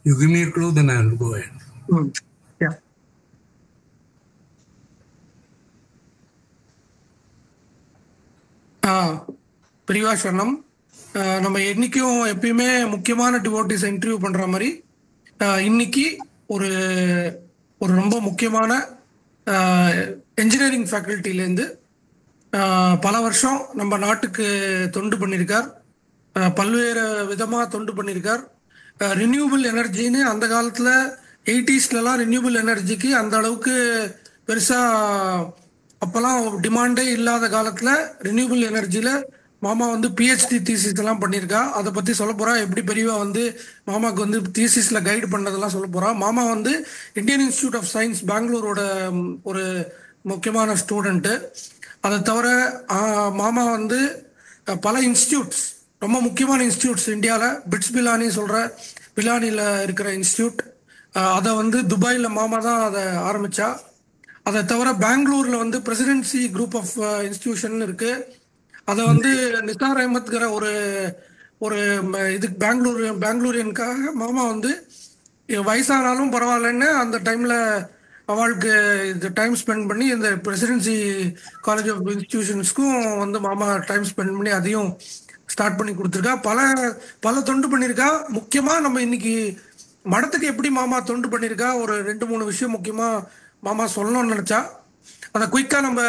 You give me a clue, then I'll go ahead. Yeah. பிரிவா சரணம். நம்ம என்னைக்கும் எப்பயுமே முக்கியமான டிவோட்டிஸ் இன்டர்வியூ பண்ற மாதிரி இன்னைக்கு ஒரு ஒரு ரொம்ப முக்கியமான என்ஜினியரிங் ஃபேக்கல்ட்டிலேருந்து பல வருஷம் நம்ம நாட்டுக்கு தொண்டு பண்ணியிருக்கார், பல்வேறு விதமாக தொண்டு பண்ணியிருக்கார். ரினியூபிள் எனர்ஜின்னு அந்த காலத்தில் 80ஸ்லாம் ரினியூபிள் எனர்ஜிக்கு அந்த அளவுக்கு பெருசாக அப்போல்லாம் டிமாண்டே இல்லாத காலத்தில் ரினியூபிள் எனர்ஜியில் மாமா வந்து பிஹெச்டி தீசிஸ் எல்லாம் பண்ணியிருக்கா. அதை பற்றி சொல்ல போகிறா. எப்படி பெரியவா வந்து மாமாவுக்கு வந்து தீசிஸில் கைடு பண்ணதெல்லாம் சொல்ல போகிறா. மாமா வந்து இந்தியன் இன்ஸ்டியூட் ஆஃப் சயின்ஸ் பெங்களூரோட ஒரு முக்கியமான ஸ்டூடெண்ட்டு. அதை தவிர மாமா வந்து பல இன்ஸ்டியூட்ஸ், ரொம்ப முக்கியமான இன்ஸ்டியூட்ஸ் இந்தியாவில், பிட்ஸ் பிலானி சொல்கிற பிலானியில் இருக்கிற இன்ஸ்டியூட், அதை வந்து துபாயில் மாமா தான் அதை ஆரம்பித்தா. அதை தவிர பெங்களூரில் வந்து பிரசிடென்சி குரூப் ஆஃப் இன்ஸ்டிடியூஷன் இருக்குது. அதை வந்து நிசார் அஹமத்கிற ஒரு ஒரு இதுக்கு பெங்களூரியனுக்காக மாமா வந்து வயசானாலும் பரவாயில்லன்னு அந்த டைமில் அவளுக்கு இது டைம் ஸ்பெண்ட் பண்ணி இந்த பிரசிடென்சி காலேஜ் ஆஃப் இன்ஸ்டிடியூஷன்ஸ்க்கும் வந்து மாமா டைம் ஸ்பெண்ட் பண்ணி அதையும் ஸ்டார்ட் பண்ணி கொடுத்துருக்கா. பல தொண்டு பண்ணியிருக்கா. முக்கியமாக நம்ம இன்னைக்கு மடத்துக்கு எப்படி மாமா தொண்டு பண்ணியிருக்கா ஒரு 2-3 விஷயம் முக்கியமாக மாமா சொல்லணும்னு நினச்சா. அதை குயிக்காக நம்ம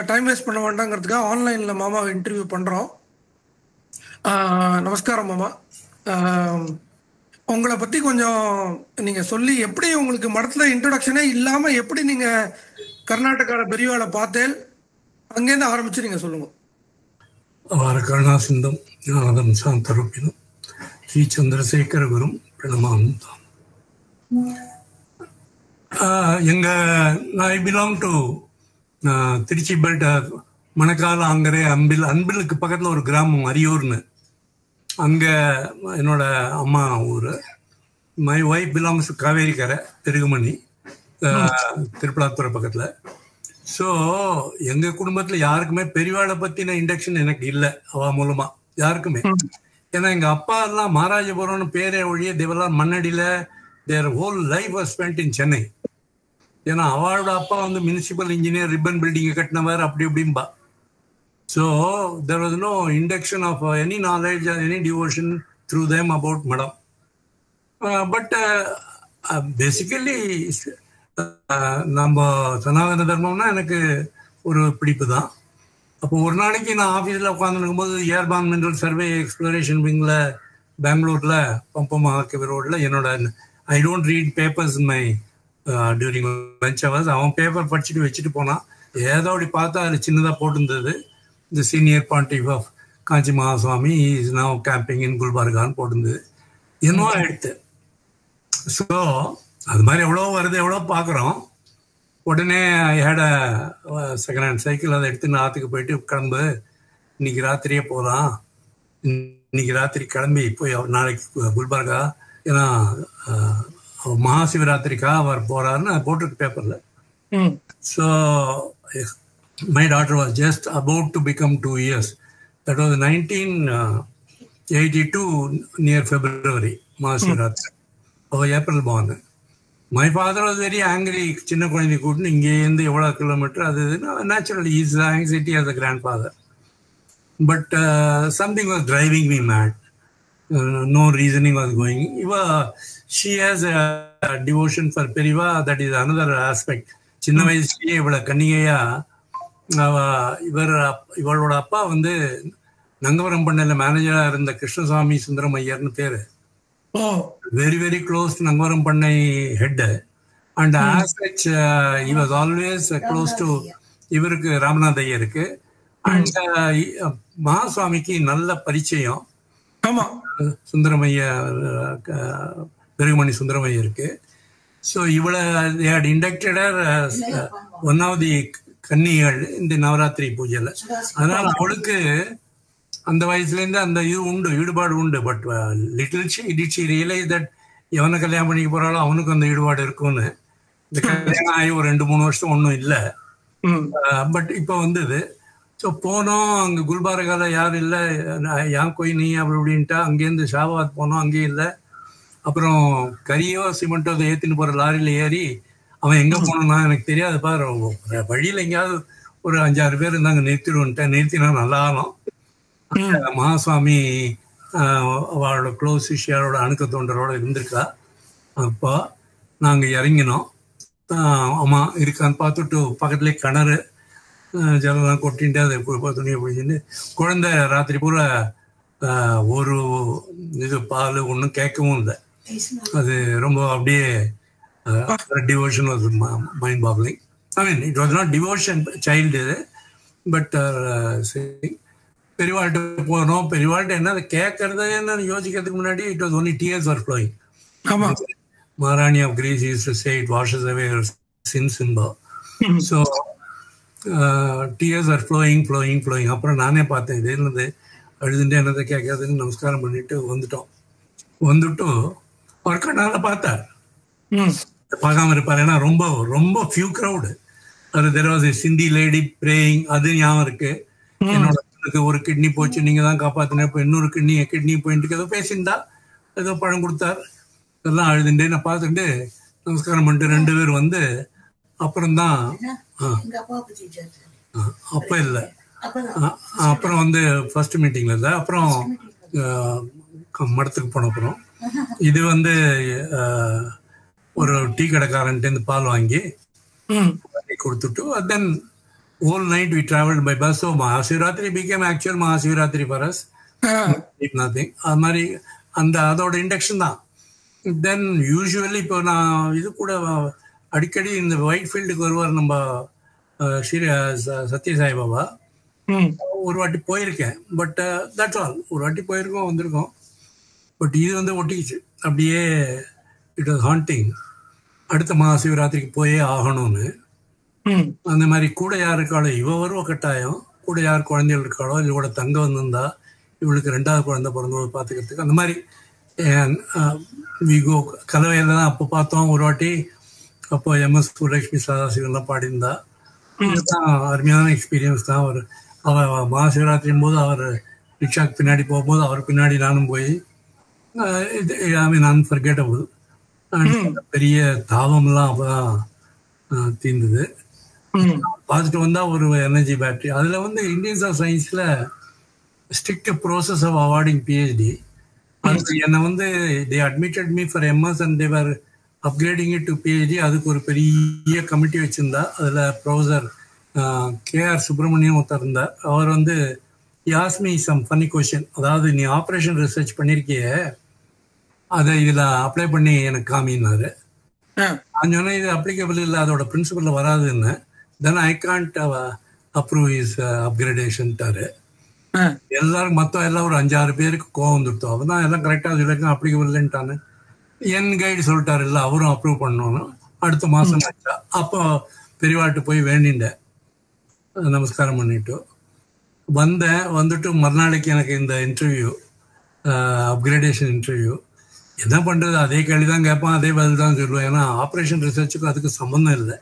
டைம் வேஸ்ட் பண்ண வேண்டாங்கிறதுக்காக ஆன்லைனில் மாமாவை இன்டர்வியூ பண்ணுறோம். நமஸ்காரம் மாமா. உங்களை பற்றி கொஞ்சம் நீங்கள் சொல்லி, எப்படி உங்களுக்கு மடத்தில் இன்ட்ரொடக்ஷனே இல்லாமல் எப்படி நீங்கள் கர்நாடகாவில் பெரியவாளை பார்த்தேன், அங்கேருந்து ஆரம்பித்து நீங்கள் சொல்லுங்கள். வாரகருணாசிந்தம் ஞானதம் சாந்தரூபினம் ஸ்ரீ சந்திரசேகர குரும் பிரணமாம். I belong to Trichy belt, Manakkal Angarai அன்பிலுக்கு பக்கத்தில் ஒரு கிராமம் அரியூர்னு, அங்கே என்னோட அம்மா ஊர். மை ஒய்ஃப் பிலாங்ஸ் டு காவேரிக்கரை திருகுமணி, திருப்பலாத்துறை பக்கத்தில். ஸோ எங்கள் குடும்பத்தில் யாருக்குமே பெரியவாளை பற்றின இண்டக்ஷன் எனக்கு இல்லை, அவ மூலமாக யாருக்குமே. ஏன்னா எங்கள் அப்பா எல்லாம் மகாராஜபுரம்னு பேரே ஒழிய தேவெல்லாம் மண்ணடியில் தேர் ஹோல் லைஃப் வாஸ் ஸ்பென்ட் இன் சென்னை. ஏன்னா அவளோட அப்பா வந்து மியூனிசிபல் இன்ஜினியர், ரிப்பன் பில்டிங்கை கட்டினவர், அப்படி இப்படிம்பா. So there was no induction of any knowledge or any devotion through them about mutt. But basically நம்ம சனாதன தர்மம்னா எனக்கு ஒரு பிடிப்பு தான். அப்போ ஒரு நாளைக்கு நான் ஆஃபீஸில் உட்காந்துருக்கும் போது ஏர்பான் மினரல் சர்வே எக்ஸ்ப்ளோரேஷன் விங்கில் பெங்களூரில் பம்பமாக்கவி ரோடில் என்னோட I don't read papers in my during lunch hours. அவன் பேப்பர் படிச்சுட்டு வச்சுட்டு போனான். ஏதோ அப்படி பார்த்தா அதில் சின்னதாக போட்டிருந்தது, இந்த senior pontiff of Kanchi Mahaswami is now camping in குல்பர்கான்னு போட்டிருந்தது. என்னவோ எடுத்து. ஸோ அது மாதிரி எவ்வளோ வருது, எவ்வளோ பார்க்குறோம். உடனே I had a second hand cycle, அதை எடுத்து நான் ஆற்றுக்கு போயிட்டு கிளம்பு, இன்னைக்கு ராத்திரியே போகலாம், இன்னைக்கு ராத்திரி கிளம்பி போய் நாளைக்கு குல்பர்கா, ஏன்னா மகாசிவராத்திரிக்காக அவர் போறாருன்னு போட்டிருக்கு பேப்பர்ல. So my daughter was just about to become 2 years. That was 1982 near February Mahashivaratri. அவள் April born. My father was very angry. சின்ன குழந்தை கூட்டின்னு இங்கேருந்து எவ்வளோ கிலோமீட்டர் அது இதுன்னு naturally is anxiety as a grandfather. But something was driving me mad. No reasoning was going. She has a devotion for Periva. That is another aspect. சின்ன வயசுலேயே இவளை கன்னிகையா இவளோட அப்பா வந்து நங்கவரம் பண்ணையில் மேனேஜராக இருந்த கிருஷ்ணசாமி சுந்தரம் ஐயர்னு பேர். Very very close to Nangavaram பண்ணை head. And as such he was always close to இவருக்கு ராமநாத ஐயருக்கு. அண்ட் மகாசுவாமிக்கு நல்ல பரிச்சயம். சுந்தரமையா, பெருகுமணி சுந்தரமையருக்கு. ஸோ இவளை இண்டக்டடர் ஒன் ஆஃப் தி கன்னிகள் இந்த நவராத்திரி பூஜையில். அதனால அவளுக்கு அந்த வயசுலேருந்து அந்த இது உண்டு, ஈடுபாடு உண்டு. But little she realise that எவனை கல்யாணம் பண்ணிக்க போகிறாளோ அவனுக்கு அந்த ஈடுபாடு இருக்கும்னு. இந்த கல்யாணம் ஆகி ஒரு 2-3 வருஷம் ஒன்றும் இல்லை. பட் இப்போ வந்தது. ஸோ போனோம். அங்கே குல்பர்காவில் யாரும் இல்லை, யான் கோய் நீ அப்படி அப்படின்ட்டா. அங்கேருந்து ஷாபாத் போனோம், அங்கேயும் இல்லை. அப்புறம் கரியோ சிமெண்ட்டோ அதை ஏற்றின்னு போகிற லாரியில் ஏறி அவன் எங்கே போனான்னா எனக்கு தெரியாது பாரு, வழியில் எங்கேயாவது ஒரு 5-6 பேர் இருந்தாங்க, நிறுத்திடுவோன்ட்டேன். நிறுத்தினா நல்லா ஆகும். மகாசுவாமி அவளோட க்ளோஸ் சிஷியரோட அணுக்க தோன்றரோட இருந்திருக்கா. அப்போ நாங்கள் இறங்கினோம். ஆமாம் இருக்கான்னு பார்த்துட்டு பக்கத்துலேயே கிணறு, ஜலம் கொட்டின்ட்டு அதை துணியை பிடிச்சிட்டு குழந்தை ராத்திரி பூரா ஒரு இது பால் ஒன்றும் கேட்கவும் இல்லை. அது ரொம்ப அப்படியே devotion was mind boggling. I mean it was not devotion child, but பெரியவாள்கிட்ட போனோம். பெரியவாள்கிட்ட என்ன கேட்கறது என்னன்னு யோசிக்கிறதுக்கு முன்னாடி it was only tears were flowing. Maharani of Greece used to say it washes away your sins in law. So tears are flowing. அப்புறம் நானே பார்த்தேன், இது என்னது அழுதுட்டு என்னதை கேட்கறதுன்னு நமஸ்காரம் பண்ணிட்டு வந்துட்டு ஒரு கண்ணால பார்த்தார். பார்க்காம இருப்பார், ஏன்னா ரொம்ப ரொம்ப ஃபியூ க்ரௌடு. அது there was a Sindhi lady praying, அது ஞாபகம் இருக்கு. என்னோட ஒரு கிட்னி போச்சு, நீங்க தான் காப்பாத்தின, இப்போ இன்னொரு கிட்னி போயிட்டு ஏதோ பேசியிருந்தா, ஏதோ பழம் கொடுத்தார். இதெல்லாம் அழுதுண்டே நான் பார்த்துட்டு நமஸ்காரம் பண்ணிட்டு 2 பேர் வந்து அப்புறம்தான் அப்ப இல்லை, அப்புறம் வந்து ஃபர்ஸ்ட் மீட்டிங்ல இல்லை, அப்புறம் மடத்துக்கு போன அப்புறம் இது வந்து ஒரு டீ கடைக்காரன்ட்டு பால் வாங்கி கொடுத்துட்டு தென் whole night we traveled by bus. So Mahasivaratri became actual Mahasivaratri for us. Nothing. அது மாதிரி அதோட இண்டக்ஷன் தான். தென் யூஸ்வலி இப்போ நான் இது கூட அடிக்கடி இந்த ஒயிட் ஃபீல்டுக்கு வருவார் நம்ம ஸ்ரீ சத்யசாய் பாபா. ஒரு வாட்டி போயிருக்கேன், பட் தட்ஸ் ஆல். ஒரு வாட்டி போயிருக்கோம், வந்திருக்கோம். பட் இது வந்து ஒட்டிக்கிச்சு அப்படியே. It was haunting. அடுத்த மகாசிவராத்திரிக்கு போயே ஆகணும்னு. அந்த மாதிரி கூட யார் இருக்காளோ இவ வருவ கட்டாயம், கூட யார் குழந்தைகள் இருக்காளோ இவளோட தங்க வந்திருந்தா இவளுக்கு 2வது குழந்தை பிறந்தவங்க பார்த்துக்கிறதுக்கு அந்த மாதிரி விகோ கலவையில தான் அப்போ பார்த்தோம் ஒரு வாட்டி. அப்போ MS சுலட்சுமி சதாசிவம்லாம் பாடியிருந்தா. இதுதான் அருமையான எக்ஸ்பீரியன்ஸ் தான். அவர் மகாசிவராத்திரியும் போது அவர் ரிக்ஷாக்கு பின்னாடி போகும்போது அவர் பின்னாடி நானும் போய் ஐ மீன் அன்ஃபர்கெட்டபிள். பெரிய தாபம்லாம் அப்போதான் தீர்ந்தது. பார்த்துட்டு வந்தா ஒரு எனர்ஜி பேட்டரி. அதுல வந்து இந்தியன்ஸ் ஆஃப் சயின்ஸ்ல strict process of awarding PhD. அதுக்கு என்னை வந்து they admitted me for MS and they were upgrading it to PhD. அதுக்கு ஒரு பெரிய கமிட்டி வச்சிருந்தா. அதுல ப்ரொஃபசர் KR சுப்பிரமணியம் ஒருத்தர் இருந்தார். அவர் வந்து யாஸ்மி சம் ஃபன்னி கொஸ்டின், அதாவது நீ ஆப்ரேஷன் ரிசர்ச் பண்ணிருக்கிய, அதை இதுல அப்ளை பண்ணி எனக்கு காமினாரு. நான் சொன்னேன் இது அப்ளிகபிள் இல்லை, அதோட பிரின்சிபல்ல வராதுன்னு. தென் ஐ கான்ட் அப்ரூவ் இஸ் அப்கிரேடேஷன்ட்டாரு. எல்லாரும் மொத்தம் எல்லாம் ஒரு 5-6 பேருக்கு கோவம் வந்துட்டோம். அப்பதான் எல்லாம் கரெக்டா சொல்லிருக்கேன், அப்ளிகபிள் இல்லைன்ட்டானு. என் கைடு சொல்லிட்டாரு, இல்லை அவரும் அப்ரூவ் பண்ணணும்னு. அடுத்த மாசம் ஆச்சா. அப்போ பெரியவாட்டு போய் வேண்டிண்டேன், நமஸ்காரம் பண்ணிட்டு வந்துட்டு மறுநாளைக்கு எனக்கு இந்த இன்டர்வியூ, அப்கிரேடேஷன் இன்டர்வியூ. என்ன பண்றது, அதே கேள்வி தான் கேட்பான், அதே பதில் தான் சொல்லுவேன். ஏன்னா ஆப்ரேஷன் ரிசர்ச்சுக்கும் அதுக்கு சம்மந்தம் இல்லை.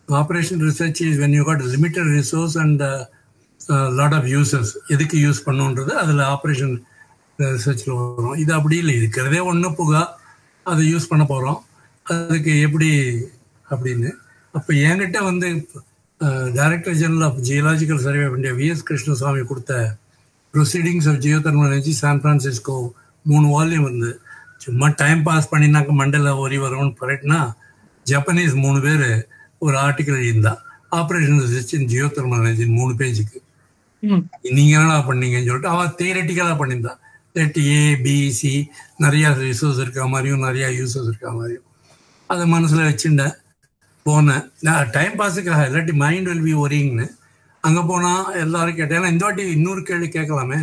Operation research is when you got limited resource and lot of users. எதுக்கு யூஸ் பண்ணுன்றது அதில் ஆப்ரேஷன் ரிசர்ச்சில் வரும். இது அப்படி இல்லை, இருக்கிறதே ஒன்று புகா, அதை யூஸ் பண்ண போகிறோம், அதுக்கு எப்படி அப்படின்னு. அப்போ என்கிட்ட வந்து director general of geological survey of India VS Krishnaswami கொடுத்த proceedings of geothermal energy San Francisco 3 volume இருந்து சும்மா டைம் பாஸ் பண்ணினாக்க மண்டல ஒரி வரும்னு பரட்டினா ஜப்பனீஸ் 3 பேர் ஒரு ஆர்டிக்கல் எழுதியிருந்தா, operation research in geothermal energy 3 பேஜுக்கு. நீங்க என்னடா பண்ணீங்கன்னு சொல்லிட்டு அவன் தியரட்டிக்கலா பண்ணியிருந்தா. ABC நிறைய ரிசோர்ஸ் இருக்க மாதிரியும் நிறைய யூசர்ஸ் இருக்க மாதிரியும் அதை மனசுல வச்சுட்டேன். போனேன் டைம் பாஸுக்காக, இல்லாட்டி மைண்ட் வில் பி ஒரிங்னு. அங்கே போனால் எல்லாரும் கேட்டேன். ஏன்னா இந்த வாட்டி இன்னொரு கேள்வி கேட்கலாமே.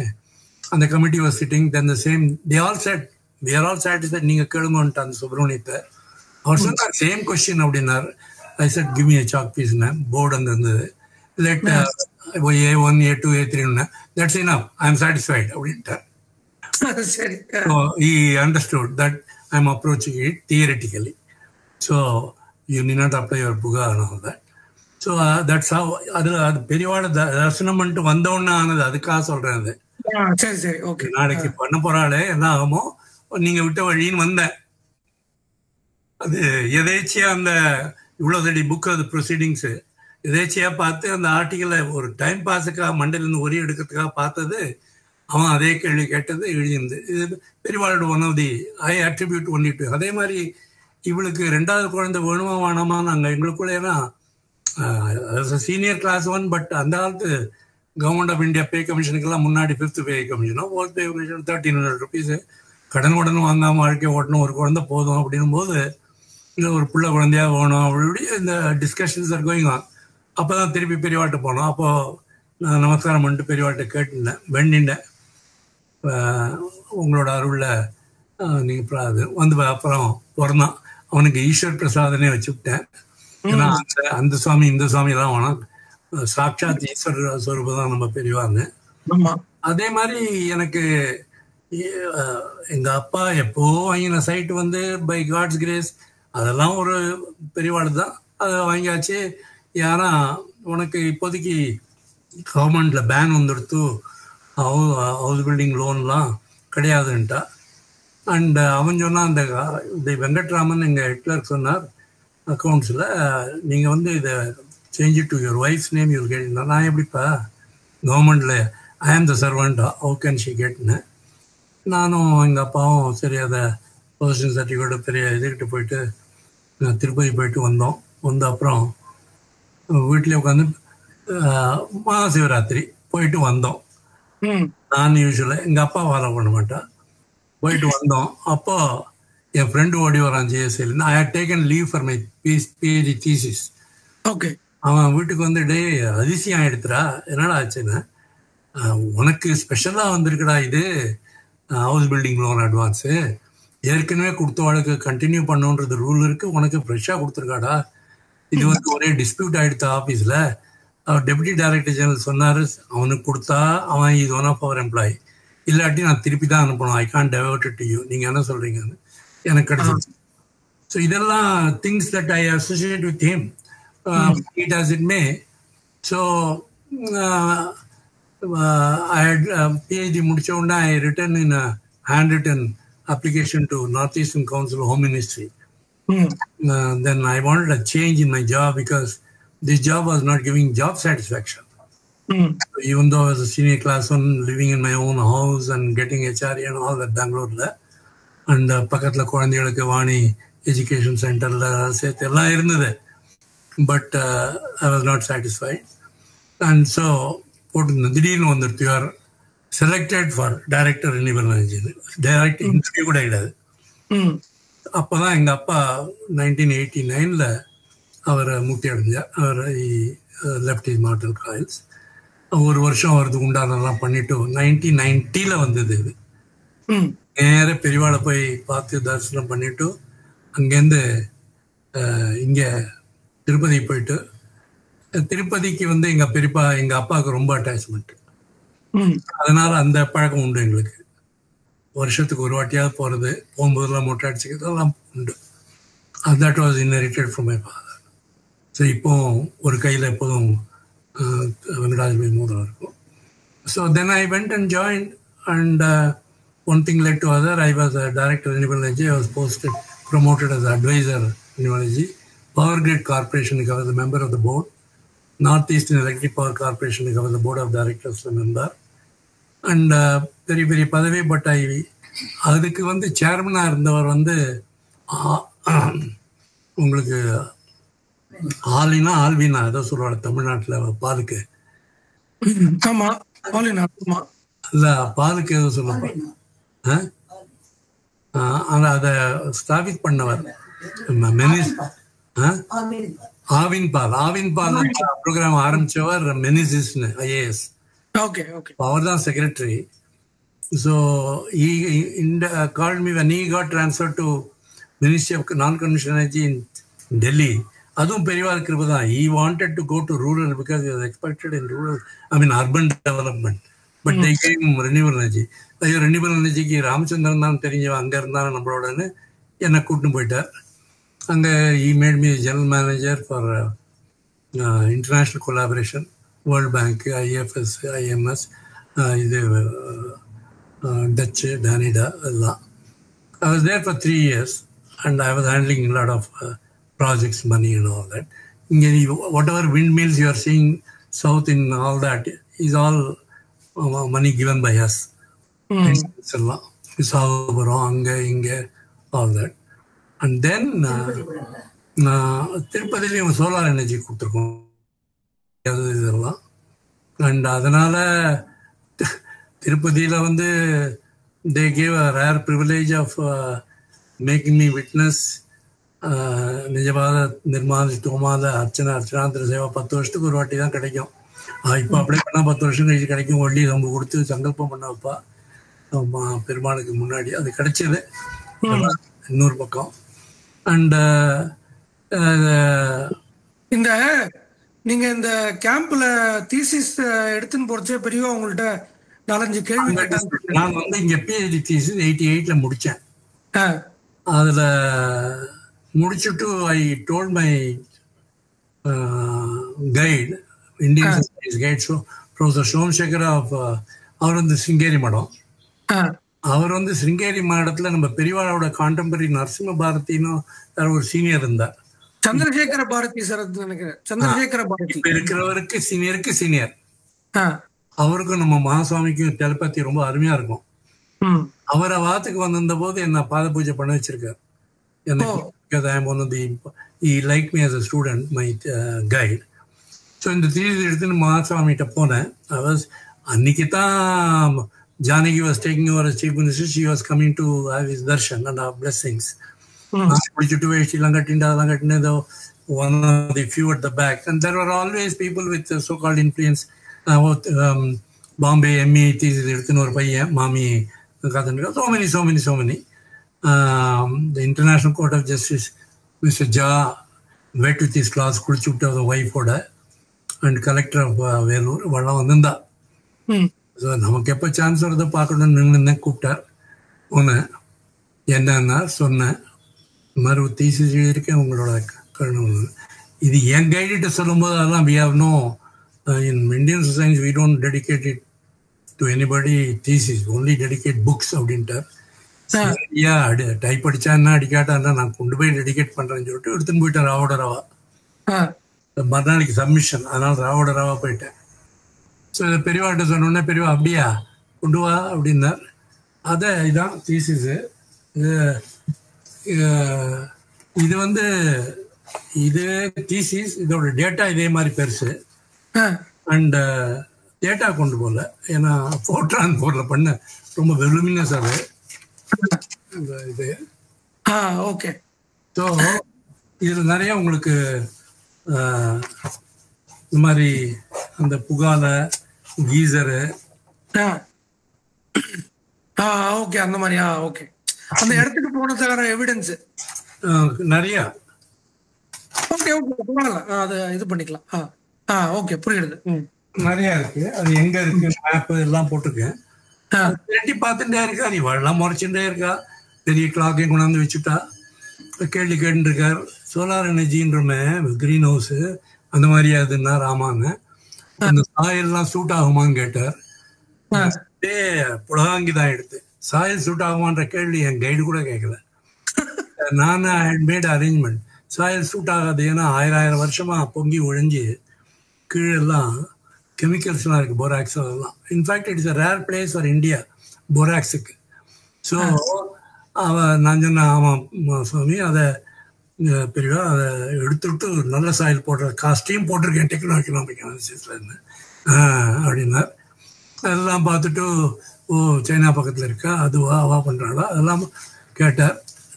அந்த committee was sitting, then the same they all said we are all satisfied, நீங்கள் கேளுங்கன்ட்டு அந்த சுப்பிரமணியத்தை. அவர் சொன்னார் சேம் கொஸ்டின் அப்படின்னாரு. I said give me a chalk piece. Board அந்த இருந்தது. Let A1 A2 A3 that's enough, I am satisfied அப்படின்ட்டார். So he understood that I am approaching it theoretically. So you need not apply your puga and all that. So that's how அது பெரியவாட தரிசனம் பண்ணிட்டு வந்தோன்னு ஆனது. அதுக்காக சொல்றேன். அது நாளைக்கு பண்ண போறாளே என்ன ஆகுமோ நீங்கள் விட்ட வழின்னு வந்தேன். அது எதேச்சியா அந்த இவ்வளோ தடி புக் அது ப்ரொசீடிங்ஸு எதேச்சியா பார்த்து அந்த ஆர்டிக்கலை ஒரு டைம் பாஸுக்காக மண்டையிலேருந்து ஒரே எடுக்கிறதுக்காக பார்த்தது. அவன் அதே கேள்வி கேட்டது எழுதியிருந்து. இது பெரியவாளோட one of the I attribute only to. அதே மாதிரி இவளுக்கு 2வது குழந்தை வேணுமா வேணாமா நாங்கள் எங்களுக்குள்ளேனா சீனியர் கிளாஸ் 1. பட் அந்த காலத்து கவர்மெண்ட் ஆஃப் இந்தியா பே கமிஷனுக்கெல்லாம் முன்னாடி 5th பே கமிஷனோ 4th பே கமிஷன் 1300 rupees கடன் வாங்காமல் வாழ்க்கை ஓட்டணும், ஒரு குழந்தை போதும் அப்படின்னும் போது இல்லை ஒரு பிள்ளை குழந்தையாக வேணும் அப்படி இந்த டிஸ்கஷன்ஸ் ஆர் கோயிங் ஆன். அப்போ தான் திருப்பி பெரியவாட்ட போனோம். அப்போது நான் நமஸ்காரம் பண்ணிட்டு பெரியவாட்ட கேட்டுட்டேன், வேண்டிண்டேன், உங்களோட அருளில் நீங்கள் வந்து அப்புறம் பிறந்தான். அவனுக்கு ஈஸ்வர் பிரசாதனே வச்சுவிட்டேன். ஏன்னா அந்த சுவாமி இந்த சுவாமியெல்லாம் வேணாம், சாட்சாத் ஈஸ்வர ஸ்வரூபம் தான் நம்ம பெரியவாங்க. அதே மாதிரி எனக்கு எங்கள் அப்பா எப்போ வாங்கின சைட்டு வந்து பை காட்ஸ் கிரேஸ் அதெல்லாம் ஒரு பெரியவாடு தான். அதை வாங்கியாச்சு. யாரா உனக்கு இப்போதைக்கு கவர்மெண்ட்டில் பேன் வந்துடுத்து, ஹவுஸ் பில்டிங் லோன்லாம் கிடையாதுன்ட்டா. அண்ட் அவன் சொன்னால் அந்த வெங்கட்ராமன் எங்கள் ஹெட்லருக்கு சொன்னார் அக்கௌண்ட்ஸில், நீங்கள் வந்து இதை change to your wife's name you'll கேட்டீங்கன்னா, நான் எப்படிப்பா கவர்மெண்ட்டில் I am the servant how can she கேட்டுனேன். நானும் எங்கள் அப்பாவும் சரி அதை பொசிஷன் சர்டிஃபிகேட் பெரிய இதுக்கிட்ட போயிட்டு திருப்பதி போயிட்டு வந்தோம். வந்து அப்புறம் வீட்டிலே உட்காந்து மகாசிவராத்திரி போயிட்டு வந்தோம். நான் யூஸ்வலாக எங்கள் அப்பா ஃபாலோ பண்ண மாட்டேன். போயிட்டு வந்தோம். அப்போ என் ஃப்ரெண்டு ஓடி வரான் ஜிஎஸ்சிலேருந்து. I had taken leave for my PhD thesis. Okay. அவன் வீட்டுக்கு வந்து டே அதிசயம் ஆகிடுத்துறா, என்னடா ஆச்சுன்னா, உனக்கு ஸ்பெஷலாக வந்திருக்குடா இது ஹவுஸ் பில்டிங் லோன் அட்வான்ஸு, ஏற்கனவே கொடுத்தவாளுக்கு கண்டினியூ பண்ணுன்றது ரூல் இருக்குது, உனக்கு ஃப்ரெஷ்ஷாக கொடுத்துருக்காடா. இது வந்து ஒரே டிஸ்பியூட் ஆகிடுத்த ஆஃபீஸில். அவர் டெப்யூட்டி டைரக்டர் ஜெனரல் சொன்னார், அவனுக்கு கொடுத்தா அவன் இது ஒன் ஆஃப் அவர் எம்ப்ளாயி, இல்லாட்டி நான் திருப்பி தான் அனுப்பணும், ஐ கான் டைவர்ட் டு யூ, நீங்கள் என்ன சொல்கிறீங்கன்னு எனக்கு கிடைச்சிச்சு. ஸோ இதெல்லாம் things that I associate with him, it as it may. So I had PhD முடிச்ச உடனே I written in a handwritten application to Northeastern Council Home Ministry. Then I wanted a change in my job because this job was not giving job satisfaction. So even though I was a senior class 1 living in my own house and getting HRE and all that Bangalore, and பக்கத்தில் குழந்தைகளுக்கு Vani education சென்டரில் சேர்த்து எல்லாம் இருந்தது. But I was not satisfied. And so போட்டு திடீர்னு வந்துடுத்து, you are selected for director renewal energy. Direct interview கூட கிடையாது. அப்போ தான் எங்கள் அப்பா 1989 அவரை முக்தி அடைஞ்சார். அவர் லெஃப்ட் இஸ் மார்டல் காயில்ஸ். ஒரு வருஷம் வரதுக்கு உண்டானதெல்லாம் பண்ணிவிட்டு 1990 வந்தது. இது நேர பெரியவாளை போய் பார்த்து தரிசனம் பண்ணிவிட்டு அங்கேருந்து இங்கே திருப்பதி போயிட்டு, திருப்பதிக்கு வந்து எங்கள் பெரியப்பா எங்கள் அப்பாவுக்கு ரொம்ப அட்டாச்மெண்ட், அதனால் அந்த பழக்கம் உண்டு எங்களுக்கு. வருஷத்துக்கு ஒரு வாட்டியாவது போகிறது, போகும்போதெல்லாம் மொட்டை அடிச்சுக்கிறதெல்லாம் உண்டு. That was inherited from my father. So இப்போ ஒரு கையில் எப்போதும் வெங்கடாஜலபதி மோதிரம் இருக்கும். So then I went and join and one thing led to other. I was a director of renewable energy. I was promoted as advisor renewable energy. Power Grid Corporation, I was a member of the board. Northeastern Electric Power Corporation, I was the board of directors member. And பெரிய பெரிய பதவி. But அதுக்கு வந்து சேர்மனாக இருந்தவர் வந்து உங்களுக்கு ஆலினா ஆல்வினா ஏதோ சொல்லுவாங்க தமிழ்நாட்டில் பாலுக்கு. இல்லை பாலுக்கு ஏதோ சொல்லுவாங்க. ஆனால் அதை ஸ்தாபித் பண்ணவர் ஆவின் பால் ப்ரோக்ராம் ஆரம்பிச்சவர் மெனிசிஸ்னு ஐஏஎஸ். அவர் தான் secretary. So called me when he got transferred to Ministry of Non-Conventional Energy in Delhi. அதுவும் பெரியவாள் கிருபை தான். He wanted to go to rural because he was expected in rural, urban development. But they gave him renewable energy. ஐயோ renewable energyக்கு Ramachandran தான் தெரிஞ்சவன், அங்கே இருந்தாலும் நம்மளோடன்னு என்னை கூட்டின்னு போயிட்டார். அங்கே he made me general manager for international collaboration, World Bank, IFS, IMS, இது டச்சு டானிடா எல்லாம். I was there for 3 years, and I was handling a lot of projects, money, and all that. Whatever windmills you are seeing south in all that is all money given by us. Visakhapatnam, Anga, Inga, all that. And then Tirupathilayum solar energy கொடுத்துருக்கோம் இதெல்லாம். And அதனால் திருப்பதியில் வந்து they gave a rare privilege of making me witness நிஜவாத நிர்மாத தோமாத அர்ச்சனாந்திர Seva 10 வருஷத்துக்கு ஒரு வாட்டி தான் கிடைக்கும். இப்போ அப்படியே பண்ணால் 10 வருஷம் கழிச்சு கிடைக்கும். ஒல்லி ரொம்ப கொடுத்து சங்கல்பம் பண்ண வைப்பா பெருமாளுக்கு முன்னாடி. அது கிடைச்சது இன்னொரு பக்கம். அண்ட் இந்த நீங்க இந்த கேம்ப்ல தீசிஸ் எடுத்துன்னு போறச்சே பெரியவா உங்கள்ட்ட 4-5 கேள்வி கேட்டாங்க. நான் வந்து இங்க பிஹெச்டி தீசிஸ் 88ல முடிச்சேன். அதுல முடிச்சுட்டு I told my guide, Indian science guide professor Somasekhar அவர் வந்து சிங்கேரி மடம். அவர் வந்து சிங்கேரி மடத்துல நம்ம பெரியவாளோட கான்டெம்பரரி நரசிம்ம பாரதின்னு ஒரு சீனியர் இருந்தார். சந்திரசேகர பாரதி சார் நினைக்கிறேன். சந்திரசேகர பாரதி இருக்கிறவருக்கு சீனியருக்கு சீனியர். அவருக்கும் நம்ம மகாசுவாமிக்கும் டெலிபதி ரொம்ப அருமையா இருக்கும். அவரை வாத்துக்கு வந்திருந்த போது என்ன பாத பூஜை பண்ண வச்சிருக்காரு. Like me as a student, my guide. So இந்த தீர்வு எடுத்துன்னு மகாசுவாமிகிட்ட போனேன். அன்னைக்கு தான் Janaki was taking over as chief minister. She was coming to have his darshan and our blessings. குடிச்சுட்டு வேஷ்டிலாம் கட்டிட்டு அதெல்லாம் கட்டினதோ one of the few at the back. And there were always people with so-called influence. Bombay ME thesis எடுத்துன்னு ஒரு பையன் மாமி காத்துட்டு so many. The International Court of Justice, Mr. Jha, wet with his class, குளிச்சு விட்டு அவர் ஒய்ஃபோட. அண்ட் கலெக்டர் ஆஃப் வேலூர் வளம் வந்திருந்தா. ஸோ நமக்கு எப்போ சான்ஸ் வருதோ பார்க்கணும்னு நின்று கூப்பிட்டார். ஒன்று என்னன்னா சொன்னேன், மாதிரி ஒரு தீசிஸ் எழுதியிருக்கேன் உங்களோட கருணை. இது என் கைடிட்ட சொல்லும்போது அதெல்லாம் we have no in Indian society we don't dedicate it to anybody thesis, only dedicate books அப்படின்ட்டார். டைப் அடிச்சா என்ன அடிக்காட்டா நான் கொண்டு போய் டெடிகேட் பண்றேன்னு சொல்லிட்டு எடுத்துன்னு போயிட்டேன் ராவோட ராவா. மறுநாளைக்கு சப்மிஷன், அதனால ராவோட ராவா போயிட்டேன். ஸோ இதை பெரியவாட்ட சொன்னோடனே பெரியவா அப்படியா கொண்டு வா அப்படின்னார். இதான் தீசிஸு. இது வந்து இது தீசிஸ், இதோட டேட்டா இதே மாதிரி பெருசு. அண்ட் டேட்டா கொண்டு போகல, ஏன்னா போட்ரான் போர்ல பண்ண ரொம்ப வெலுமினஸ் அது இது. ஓகே. ஸோ இதில் நிறைய உங்களுக்கு இந்த மாதிரி அந்த புகால கீசரு ஓகே அந்த மாதிரியா. ஓகே. அந்த இடத்துக்கு போனதுக்கான எவிடன்ஸ் நிறைய. ஓகே ஓகே பரவாயில்ல, அது இது பண்ணிக்கலாம். ஓகே புரியுது. நிறைய இருக்கு. அது எங்க இருக்கு மேப் எல்லாம் போட்டிருக்கேன். ரெட்டி பார்த்துட்டே இருக்கா, நீ வரலாம் முறைச்சுட்டே இருக்கா. பெரிய கிளாக்கையும் கொண்டாந்து வச்சுட்டா. கேள்வி கேட்டு இருக்கார். சோலார் எனர்ஜின்றமே கிரீன் ஹவுஸ் அந்த மாதிரி அதுன்னா ராமான்னு அந்த சாயல்லாம் சூட் ஆகுமான்னு கேட்டார். புலகாங்கிதான் எடுத்து சாயல் சூட் ஆகுமான்ற கேள்வி என் கைடு கூட கேட்கல. நான் மேட் அரேஞ்ச்மெண்ட். சாயல் சூட் ஆகாது, ஏன்னா 1000 வருஷமா பொங்கி ஒழிஞ்சு கீழெல்லாம் கெமிக்கல்ஸ்லாம் இருக்கு, போராக்ஸ் அதெல்லாம். In fact it's a rare place for India போராக்ஸுக்கு. ஸோ நான் சொன்னேன் ஆமாம் சுவாமி, அதை பெரியவா அதை எடுத்துவிட்டு நல்ல சாயில் போடுற காஸ்டையும் போட்டிருக்கேன் எக்கனாமிக் அனாலிசிஸ்ல இருந்து அப்படின்னார். அதெல்லாம் பார்த்துட்டு ஓ சைனா பக்கத்தில் இருக்கா, அதுவா அவா பண்ணுறாளா அதெல்லாம் கேட்டார்.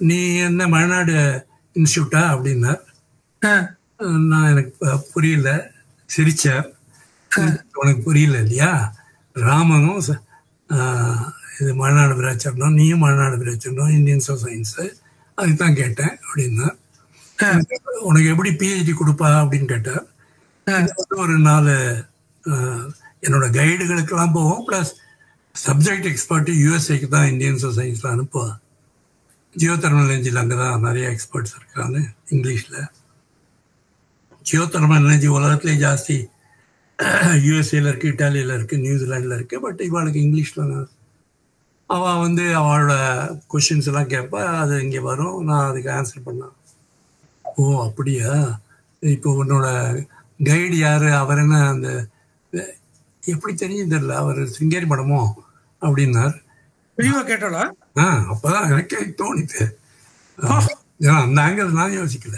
நீ என்ன மலைநாடு இன்ஸ்டியூட்டா அப்படின்னார். நான் எனக்கு புரியல, சிரிச்சார். உனக்கு புரியல இல்லையா, ராமனும் இது மலைநாடு விராச்சரணும், நீயும் மலைநாடு விராச்சரணும், இந்தியன் சயின்ஸு அதுதான் கேட்டேன் அப்படின்னா. உனக்கு எப்படி பிஹெச்டி கொடுப்பா அப்படின்னு கேட்டார். ஒரு 4 என்னோட கைடுகளுக்கெல்லாம் போவோம், ப்ளஸ் சப்ஜெக்ட் எக்ஸ்பர்ட் யூஎஸ்ஏக்கு தான் இந்தியன் சயின்ஸில் அனுப்புவேன். ஜியோ தெர்மல் எனர்ஜியில் அங்கே தான் நிறைய எக்ஸ்பர்ட்ஸ் இருக்காங்க இங்கிலீஷில். ஜியோ தெர்மல் எனர்ஜி உலகத்திலே ஜாஸ்தி யூஎஸ்ஏல இருக்குது, இட்டாலியில் இருக்குது, நியூசிலாண்டில் இருக்குது. பட் இவாளுக்கு இங்கிலீஷில் அவள் வந்து அவளோட கொஷின்ஸ் எல்லாம் கேட்பா, அது இங்கே வரும், நான் அதுக்கு ஆன்சர் பண்ணேன். ஓ அப்படியா, இப்போ உன்னோட கைடு யார், அவர் என்ன அந்த எப்படி தெரியும் தெரியல, அவர் சிங்கேரி படமோ அப்படின்னார். கேட்டாளா? அப்போதான் எனக்கே தோணித்து. ஏன்னா அந்த ஆங்கிள் நான் யோசிக்கல.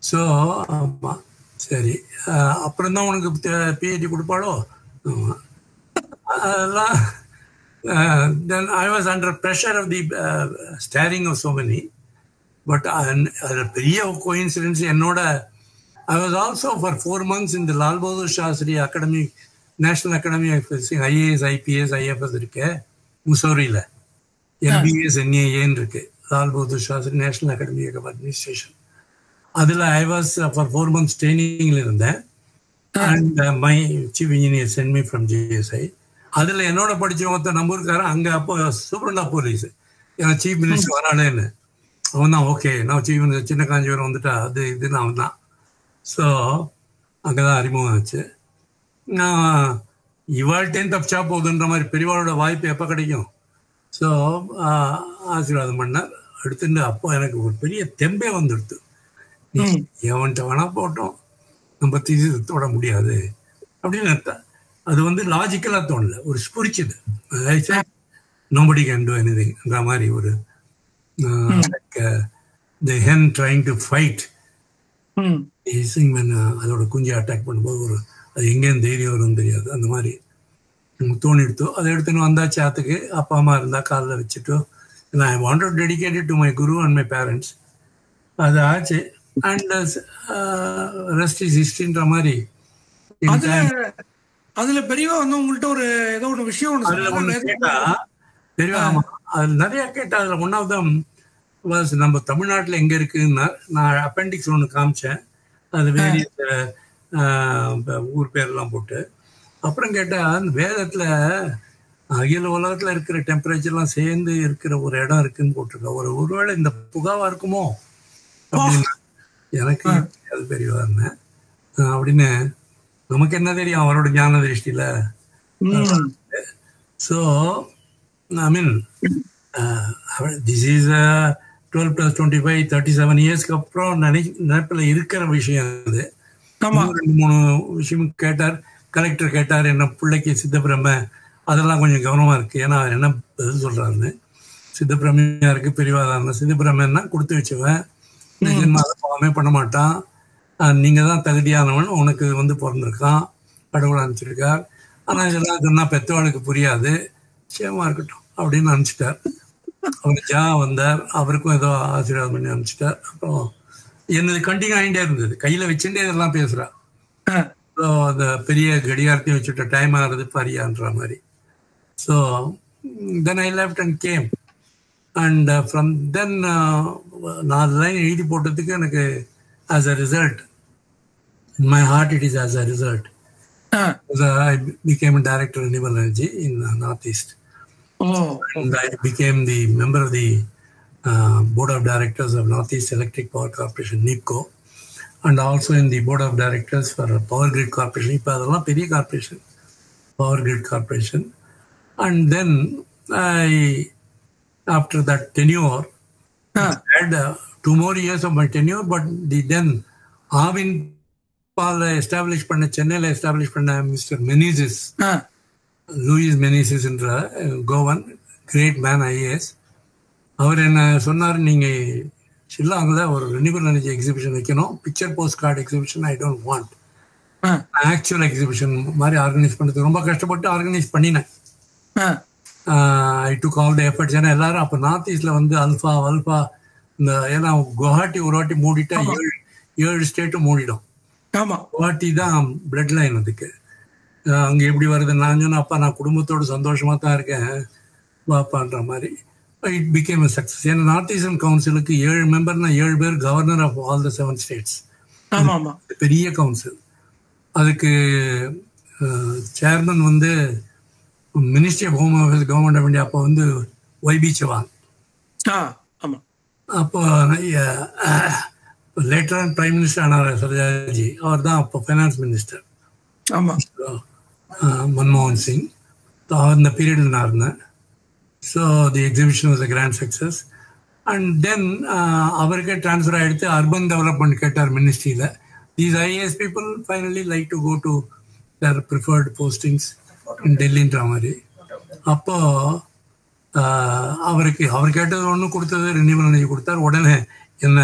ஸோ ஆமாம் சரி, அப்புறம் தான் உனக்கு பிஹெச்டி கொடுப்பாளோ அதெல்லாம். Then I was under pressure of the staring of so many. But அது பெரிய கோயின்சிடென்ஸ் என்னோட. I was also for 4 months in the Lal Bahadur Shastri Academy, National Academy of IAS, IPS, IFS இருக்கு முசோரியில். MBS NAAன்னு இருக்கு, Lal Bahadur Shastri national academy of administration. அதில் I was for 4 months ட்ரைனிங்கில் இருந்தேன். And my chief engineer sent me from JSI. அதில் என்னோட படித்தவங்க நம்பூருக்காரன் அங்கே அப்போ சூப்பரண்ட் ஆஃப் போலீஸ், ஏன்னா சீஃப் மினிஸ்டர் வரானேன்னு. அவன் தான் ஓகே, நான் சீஃப் மினிஸ்டர் சின்ன காஞ்சிபுரம் வந்துட்டா அது இதுன்னு அவன் தான். ஸோ அங்கே தான் அறிமுகம் ஆச்சு. நான் இவாள்கிட்டேன்னு தப்பிச்சா போகுதுன்ற மாதிரி பெரியவாளோட வாய்ப்பு எப்போ கிடைக்கும். ஸோ ஆசீர்வாதம் பண்ணார். எடுத்துட்டு அப்போ எனக்கு ஒரு பெரிய தெம்பே வந்துடுது. எவன்கிட்ட வேணா போட்டோம், நம்ம தீசி தொட முடியாது அப்படின்னு அர்த்தம். அது வந்து லாஜிக்கலாக தோணல, ஒரு ஸ்புரிச்சுது. நோபடி கேன் டூ எனிதிங்ன்ற மாதிரி ஒரு தி ஹென் ட்ரைங் டு ஃபைட் அதோட குஞ்சை அட்டாக் பண்ணும்போது ஒரு அது எங்கேருந்து தைரியம் வரும்னு தெரியாது, அந்த மாதிரி தோணிடுத்தோ. அதை எடுத்துன்னு வந்தாச்சு ஆற்றுக்கு. அப்பா அம்மா இருந்தால் காலில் வச்சுட்டோ. I want to dedicated to my guru and my parents. அது ஆச்சு. அண்ட் ரெஸ்ட் இஸ் ஹிஸ்ட்ரின்ற மாதிரி. அதுல பெரியவா வந்து உங்கள்கிட்ட ஒரு ஏதோ ஒரு விஷயம் கேட்டா பெரியவா, அதில் நிறைய கேட்டா. அதில் ஒன் ஆஃப் தம் வாஸ் நம்ம தமிழ்நாட்டில் எங்கே இருக்குன்னா, நான் அப்பெண்டிக்ஸ் ஒன்று காமிச்சேன். அது வேரியஸ் ஊர் பேர்லாம் போட்டு. அப்புறம் கேட்டால் அந்த வேதத்தில் அகில உலகத்தில் இருக்கிற டெம்பரேச்சர்லாம் சேர்ந்து இருக்கிற ஒரு இடம் இருக்குன்னு போட்டிருக்கா. ஒருவேளை இந்த புகாவா இருக்குமோ அப்படின்னு எனக்கு அது பெரியவா இருந்தேன். அப்படின்னு நமக்கு என்ன தெரியும் அவரோட ஞான திருஷ்டியில. So I mean this is 12 + 25 37 இயர்ஸ்க்கு அப்புறம் நினைப்பில் இருக்கிற விஷயம் அது. 2-3 விஷயம் கேட்டார். கலெக்டர் கேட்டார் என்ன பிள்ளைக்கு சித்தப்பிரமை, அதெல்லாம் கொஞ்சம் கவனமாக இருக்குது. ஏன்னா என்ன பதில் சொல்கிறாருன்னு. சித்தப்பிரமையாக இருக்குது, பெரியவாதாரணம். சித்தப்பிரமைன்னா கொடுத்து வச்சுவேன், பாவமே பண்ண மாட்டான், நீங்கள் தான் தகுதியானவன், உனக்கு வந்து பிறந்திருக்கான், கடவுள் அனுப்பிச்சிருக்கார். ஆனால் இதெல்லாம் சொன்னால் பெத்தவாளுக்கு புரியாது, சேமா இருக்கட்டும் அப்படின்னு அனுப்பிச்சிட்டார். அவர் வந்தார், அவருக்கும் ஏதோ ஆசீர்வாதம் பண்ணி அனுப்பிச்சிட்டார். அப்புறம் என்னது கண்டினியூ ஆகிட்டே இருந்தது, கையில் வச்சுட்டே இதெல்லாம் பேசுகிறா. ஸோ அந்த பெரிய கடிகாரத்தையும் வச்சுட்ட டைம் ஆகிறது பரியான்ற மாதிரி. So then I left and game. And from then 4 line எழுதி போட்டதுக்கு எனக்கு as a result, in my heart it is as a result, I became a director of renewable energy in Northeast. And I became the member of the board of directors of Northeast Electric Power Corporation, NEEPCO, and also in the board of directors for Power Grid Corporation. இப்போ அதெல்லாம் பெரிய corporation, Power Grid Corporation. And then after that tenure, I had 2 more years of my tenure, but the then Arvind Pal established பண்ண சென்னையில் establish பண்ண mister மெனிசிஸ், Lewis மெனிசிஸ் என்ற கோவன், great man IAS. அவர் என்ன சொன்னார், நீங்கள் ஷில்லாங்கில் ஒரு ரெனியூவல் எனர்ஜி எக்ஸிபிஷன் வைக்கணும், picture post card exhibition I don't want, actual exhibition மாதிரி ஆர்கனைஸ் பண்ணுறது ரொம்ப கஷ்டப்பட்டு ஆர்கனைஸ் பண்ணினேன். ஐ டுக் ஆல் த எஃபர்ட்ஸ். ஏன்னா எல்லாரும் அப்போ நார்த் ஈஸ்டில் வந்து அல்ஃபா இந்த, ஏன்னா குவஹாட்டி ஒரு வாட்டி மூடிட்டா 7 ஸ்டேட்டும் மூடிடும். குவஹாட்டி தான் பிளட் லைன் அதுக்கு. அங்கே எப்படி வருது, நான் சொன்னேன் அப்பா நான் குடும்பத்தோடு சந்தோஷமாக தான் இருக்கேன் வாப்பான்ற மாதிரி. It became a success. ஏன்னா நார்த் ஈஸ்டர்ன் கவுன்சிலுக்கு 7 மெம்பர்னா 7 பேர் governor of all the 7 states. பெரிய கவுன்சில். அதுக்கு சேர்மன் வந்து ministry of home affairs, government of India. அப்போ வந்து YB சவான். அப்போ லேட்டரான பிரைம் மினிஸ்டர் ஆனார் சரோஜாஜி, அவர் தான் அப்போ ஃபைனான்ஸ் மினிஸ்டர். மன்மோகன் சிங். அந்த பீரியடில் நான் இருந்தேன். So the exhibition was a grand success. And then அவருக்கே ட்ரான்ஸ்ஃபர் ஆகிடுத்து அர்பன் டெவலப்மெண்ட் கேட்டார் மினிஸ்ட்ரியில். These IAS people finally like to go to their preferred postings in டெல்லின்ற மாதிரி. அப்போது அவர் கேட்டது ஒன்று, கொடுத்தது ரினியூவல் எனர்ஜி கொடுத்தார். உடனே என்ன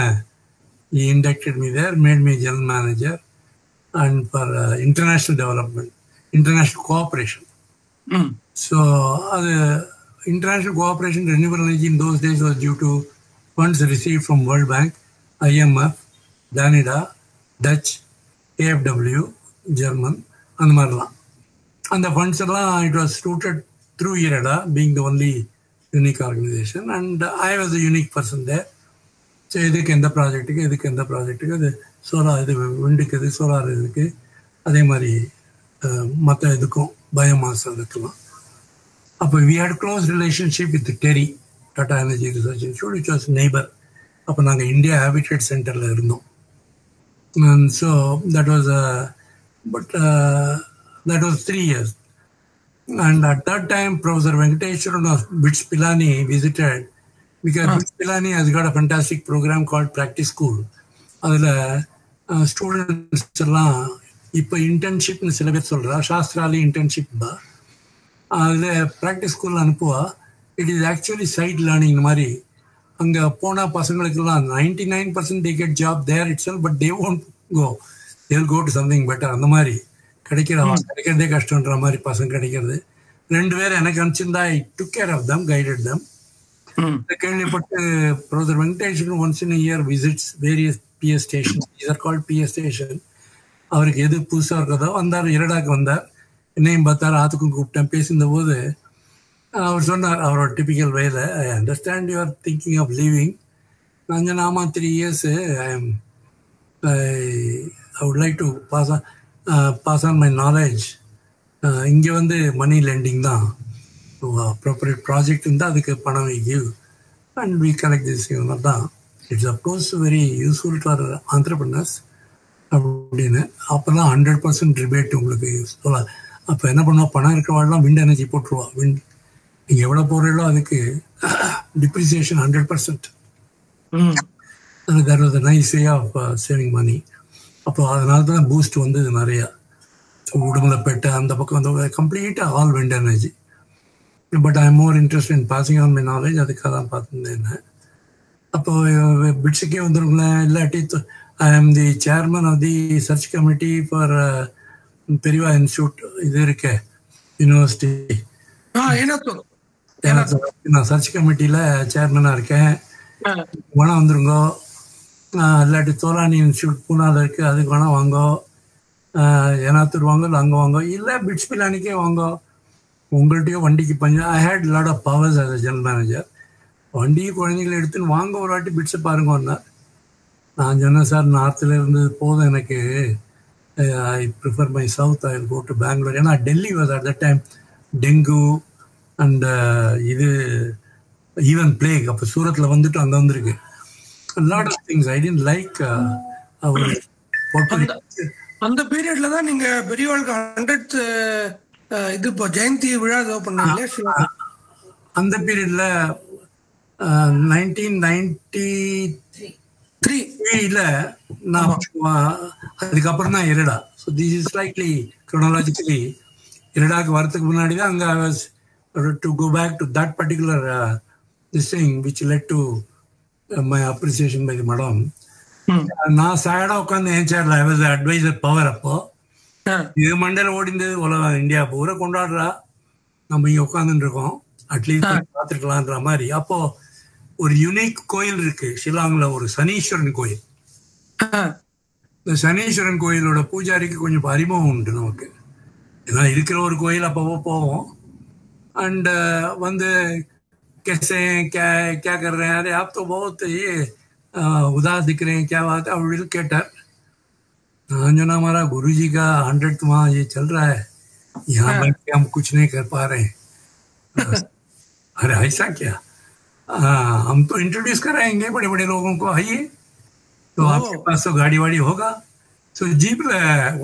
inducted me there, made me general manager and for international development, international cooperation. So அது international cooperation, renewable energy in those days was due to funds received from World Bank, IMF, Danida, Dutch, AFW, German, and Marla. And the funds, it was routed through IREDA, being the only unique organization, and I was a unique person there. So, this is the project, solar, wind, solar, அதே மாதிரி மற்ற இதுக்கும் biomass அதுக்கெல்லாம். அப்போ we had close relationship with Terry, Tata Energy Research Institute, which was neighbor. அப்போ நாங்கள் India habitat சென்டரில் இருந்தோம். And so that was that was 3 years. And at that time, Professor Venkateshwaran of BITS Pilani visited, because BITS Pilani has got a fantastic program called Practice School. அதில் students எல்லாம் இப்போ இன்டர்ன்ஷிப்னு சில பேர் சொல்கிறா, சாஸ்திராலி internship தான். அதில் ப்ராக்டிஸ் ஸ்கூலில் அனுப்புவா. It is actually side learning மாதிரி. அங்கே போனால் பசங்களுக்கெல்லாம் 99% they get job there itself, but they won't go. They'll go to something better. அந்த மாதிரி கிடைக்கிறதே கஷ்டன்ற மாதிரி பசங்க கிடைக்கிறது. 2 பேர் எனக்கு அனுப்பிச்சிருந்தா, I took care of them, guided them. கேள்விப்பட்டு professor Venkatesan once in year visits various BS station. these are called BS station. அவருக்கு எது புதுசாக இருக்கிறதோ வந்தார். இரடாக்கு வந்தார், என்னையும் பார்த்தார், ஆத்துக்கும் கூப்பிட்டேன். பேசியிருந்த போது அவர் சொன்னார் அவரோட டிபிக்கல் வேல, I understand you are thinking of leaving. நான் சொன்னேன், ஆமாம் 3 years I would like to pass on my knowledge. இங்கே வந்து மணி லெண்டிங் தான், அப்ரோப்ரியேட் ப்ராஜெக்ட் இருந்தால் அதுக்கு பணம் we give and we collect this தான். It's of course very useful for entrepreneurs அப்படின்னு. அப்போல்லாம் 100% ரிபேட் உங்களுக்கு சொல்லலாம். அப்போ என்ன பண்ணுவோம், பணம் இருக்கிறவாள்லாம் விண்ட் எனர்ஜி போட்டுருவா. விண்ட் நீங்கள் எவ்வளோ போடுறீங்களோ அதுக்கு depreciation 100%. That was a nice way of saving money. அப்போ அதனால தான் பூஸ்ட் வந்து நிறையா உடுமலைப்பேட்டை அந்த பக்கம் வந்து கம்ப்ளீட்டாக all wind energy. But I am more interest in passing on my knowledge. அதுக்காக தான் பார்த்துருந்தேன். அப்போது பிட்ஸுக்கே வந்துருங்களேன். இல்லாட்டி I am the chairman of the search committee for பெரியவா இன்ஸ்டியூட். இது இருக்க யூனிவர்சிட்டி, நான் சர்ச் கமிட்டியில் சேர்மனாக இருக்கேன். வேணா வந்துருங்கோ. இல்லாட்டி தோலானி இன்ஸ்டியூட் பூனாவில் இருக்குது, அதுக்கு வேணா வாங்கோ. ஏனாத்தூர் வாங்க, இல்லை அங்கே வாங்கோ, இல்லை பிட்ஸ் பிலானிக்கே வாங்கோ. உங்கள்கிட்டயோ வண்டிக்கு பஞ்சம். I had lot of powers as a general manager. வண்டிக்கு குழந்தைங்களை எடுத்துன்னு வாங்க, ஒரு வாட்டி பிட்ஸை பாருங்கன்னா. நான் சொன்னேன், சார் நார்த்தில் இருந்தது போதும் எனக்கு, I prefer my south, I will go to Bangalore. ஏன்னா Delhi was at that time dengue and இது even plague. அப்போ சூரத்தில் வந்துட்டு அங்கே வந்திருக்கு. A lot of things I didn't like. அந்த பீரியட்ல தான் நீங்க பெரியவாளுக்கு 100th இது இப்போ ஜெயந்தி விழா பண்ணீங்களே. அந்த பீரியட்ல 1993ல நான் அதுக்கப்புறம் தான் IREDA. So this is slightly chronologically இரடாக்கு வரதுக்கு முன்னாடி தான் அங்கே I was to go back to that particular this thing which led to my appreciation by the madam. நான் சேடாக உட்காந்து என் சேர்ல ஐ வாஸ் அட்வைசர் பவர். அப்போ இது மண்டையில் ஓடிந்தது உலகம், இந்தியா பூரா கொண்டாடுறா, நம்ம இங்கே உட்காந்துட்டு இருக்கோம், அட்லீஸ்ட் பார்த்துருக்கலான்ற மாதிரி. அப்போ ஒரு யுனிக் கோயில் இருக்கு ஷில்லாங்கில், ஒரு சனீஸ்வரன் கோயில். இந்த சனீஸ்வரன் கோயிலோட பூஜாரிக்கு கொஞ்சம் அறிமுகம் உண்டு நமக்கு. ஏன்னா இருக்கிற ஒரு கோயில் அப்பப்போ போவோம். அண்ட் வந்து कैसे क्या कर रहे हैं, अरे आप तो बहुत ये उदास दिख रहे हैं, क्या बात है அப்படின்னு கேட்டார். நான் சொன்னா, हमारा गुरु जी का 100th वहाँ ये चल रहा है, यहाँ बैठ के हम कुछ नहीं कर पा रहे हैं. अरे ऐसा क्या, हम तो इंट्रोड्यूस कराएंगे बड़े बड़े लोगों को, आइए, तो आपके पास तो गाड़ी वाड़ी होगा. ஸோ ஜீப்பில்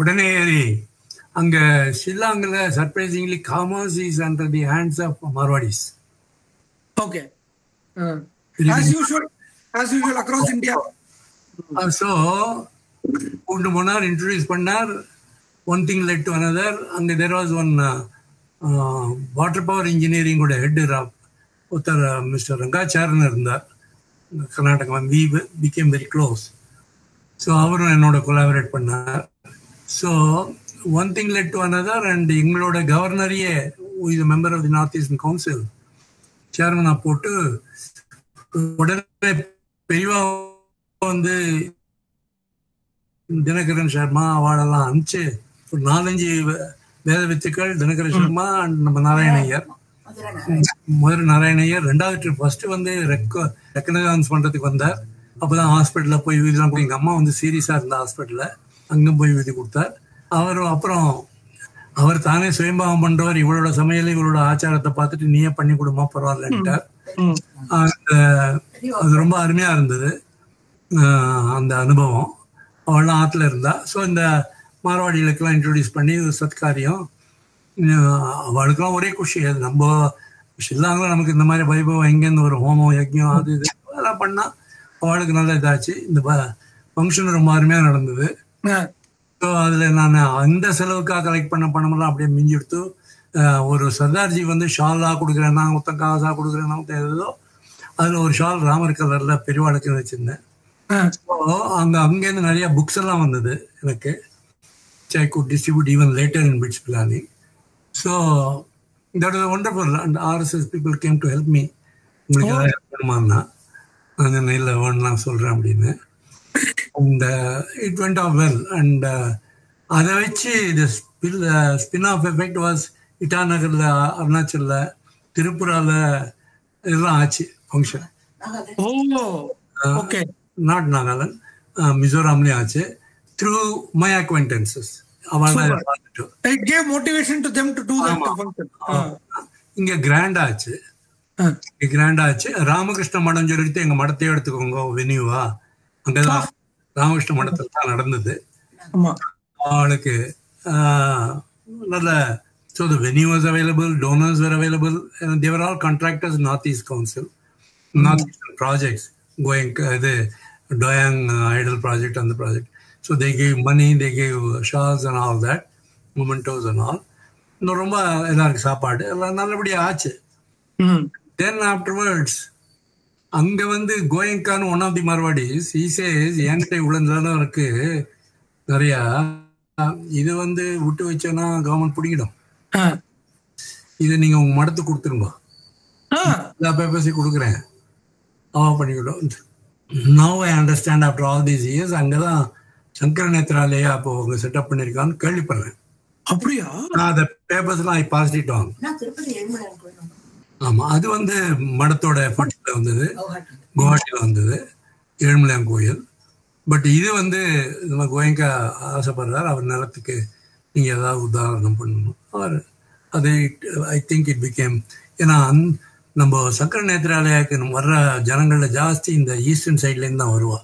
உடனே ஏறி அங்கே ஷில்லாங்கில் surprisingly commerce is under the hands of Marwaris. Okay. as usual across India. So கூண்டு போனார், இன்ட்ரடியூஸ் பண்ணார். One thing led to another. அங்கே there was one water power இன்ஜினியரிங்கோட ஹெட் ஒருத்தர் மிஸ்டர் ரங்காச்சாரன் இருந்தார் Karnataka. We became very close. So அவரும் என்னோட collaborate பண்ணார். So one thing led to another. And எங்களோட கவர்னரையே is member of the north eastern council சேர்மனாக போட்டு உடனே பெரியவா வந்து தினகரன் சர்மா அவார்டெல்லாம் அனுப்பிச்சு ஒரு 4-5 வேத வித்துக்கள் தினகரன் சர்மா அண்ட் நம்ம நாராயணையர், முதல் நாராயணையர். ரெண்டாவது ட்ரிப் ஃபர்ஸ்ட் வந்து ரெக்கனைஸ் பண்றதுக்கு வந்தார். அப்போதான் ஹாஸ்பிட்டலில் போய் விதிலாம். எங்கள் அம்மா வந்து சீரியஸாக இருந்த ஹாஸ்பிட்டலில் அங்கே போய் விதி கொடுத்தார். அப்புறம் அவர் தானே சுயம்பாவம் பண்றவர். இவளோட சமையல் இவளோட ஆச்சாரத்தை பார்த்துட்டு நீயே பண்ணி கொடுமா பரவாயில்லன்ட்டார். அது ரொம்ப அருமையா இருந்தது அந்த அனுபவம். அவள்லாம் ஆற்றுல இருந்தா. ஸோ இந்த மார்வாடிகளுக்கெல்லாம் இன்ட்ரடியூஸ் பண்ணி ஒரு சத்காரியம். அவளுக்கெல்லாம் ஒரே குஷி. அது நம்ம இல்லாங்களா நமக்கு இந்த மாதிரி வைபவம் எங்கேருந்து ஒரு ஹோமம் யஜ்யம் அது இது அதெல்லாம் பண்ணா அவளுக்கு நல்லா இதாச்சு. இந்த ஃபங்க்ஷன் ரொம்ப அருமையாக நடந்தது. ஸோ அதில் நான் அந்த செலவுக்காக கலெக்ட் பண்ண பணமெல்லாம் அப்படியே மிஞ்சி எடுத்து ஒரு சர்தார்ஜி வந்து ஷாலாக கொடுக்குறேன்னா மொத்தம் காசாக கொடுக்குறேன்னா ஏதோ அதில் ஒரு ஷால் ராமர் கலரில் பெரியவாளுக்கு வச்சுருந்தேன். ஸோ அங்கேருந்து நிறைய புக்ஸ் எல்லாம் வந்தது எனக்கு. I could distribute even later in BITS planning. So that was wonderful. And RSS people came to help me. உங்களுக்கு ஏதாவது ஹெல்ப் பண்ணுமான்னா நான் இல்லை நான் சொல்கிறேன் அப்படின்னு. And it went off well. And அதை வச்சு இந்த ஸ்பின் ஆஃப் எஃபெக்ட் வாஸ் இட்டாநகரில், அருணாச்சலில், திருப்புராவில் இதெல்லாம் ஆச்சு ஃபங்க்ஷன். நாட் நாகாலாந்து, மிசோராம்லேயும் ஆச்சு. Through my acquaintances. It gave motivation to them to do that function. இங்க கிராண்ட் ஆச்சு. ராமகிருஷ்ண மடம் சொல்லிட்டு எங்க மடத்தையே எடுத்துக்கோங்க வெனியூவா. அங்கதான் ராமகிருஷ்ண மடத்தில் தான் நடந்தது. அவளுக்கு நல்ல so the venue was available, donors were available, and they were all contractors in North East Council, North Eastern projects going the Doyang Idol project and the project. So they gave money, they gave shawls and all that, mementos and all. இன்னும் ரொம்ப எல்லாருக்கும் சாப்பாடு எல்லாம் நல்லபடியாக ஆச்சு. Then afterwards, அங்கே வந்து கோயங்கான்னு one of the Marwaris he says என்கிட்ட இவ்வளோ இருக்கு நிறையா, இது வந்து விட்டு வச்சோன்னா கவர்மெண்ட் பிடிக்கிடும், இது நீங்கள் உங்கள் மடத்துக்கு கொடுத்துருங்க, எல்லா பேப்பர்ஸையும் கொடுக்குறேன், அவன் பண்ணிக்கிட்டோம். Now I understand after all these years, அங்கே தான் சங்கர நேத்ராலயா அப்போ அவங்க செட்டப் பண்ணிருக்கான்னு கேள்விப்படுறேன். அப்படியா? அந்த பேப்பர்ஸ்லாம் ஐ பாஸ்ட் இட் ஆன். ஆமா, அது வந்து மடத்தோட எஃபர்ட்ல வந்தது, குவாஹாட்டியில வந்தது, ஏழுமலையான் கோயில். பட் இது வந்து நம்ம கோயங்கா ஆசைப்படுறாரு, அவர் நிலத்துக்கு நீங்க ஏதாவது உதாரணம் பண்ணணும். அவர் அது ஐ திங்க் இட் பிகேம், ஏன்னா நம்ம சங்கர நேத்ராலயாவுக்கு வர்ற ஜனங்கள்ல ஜாஸ்தி இந்த ஈஸ்டர்ன் சைட்லேருந்து தான் வருவா.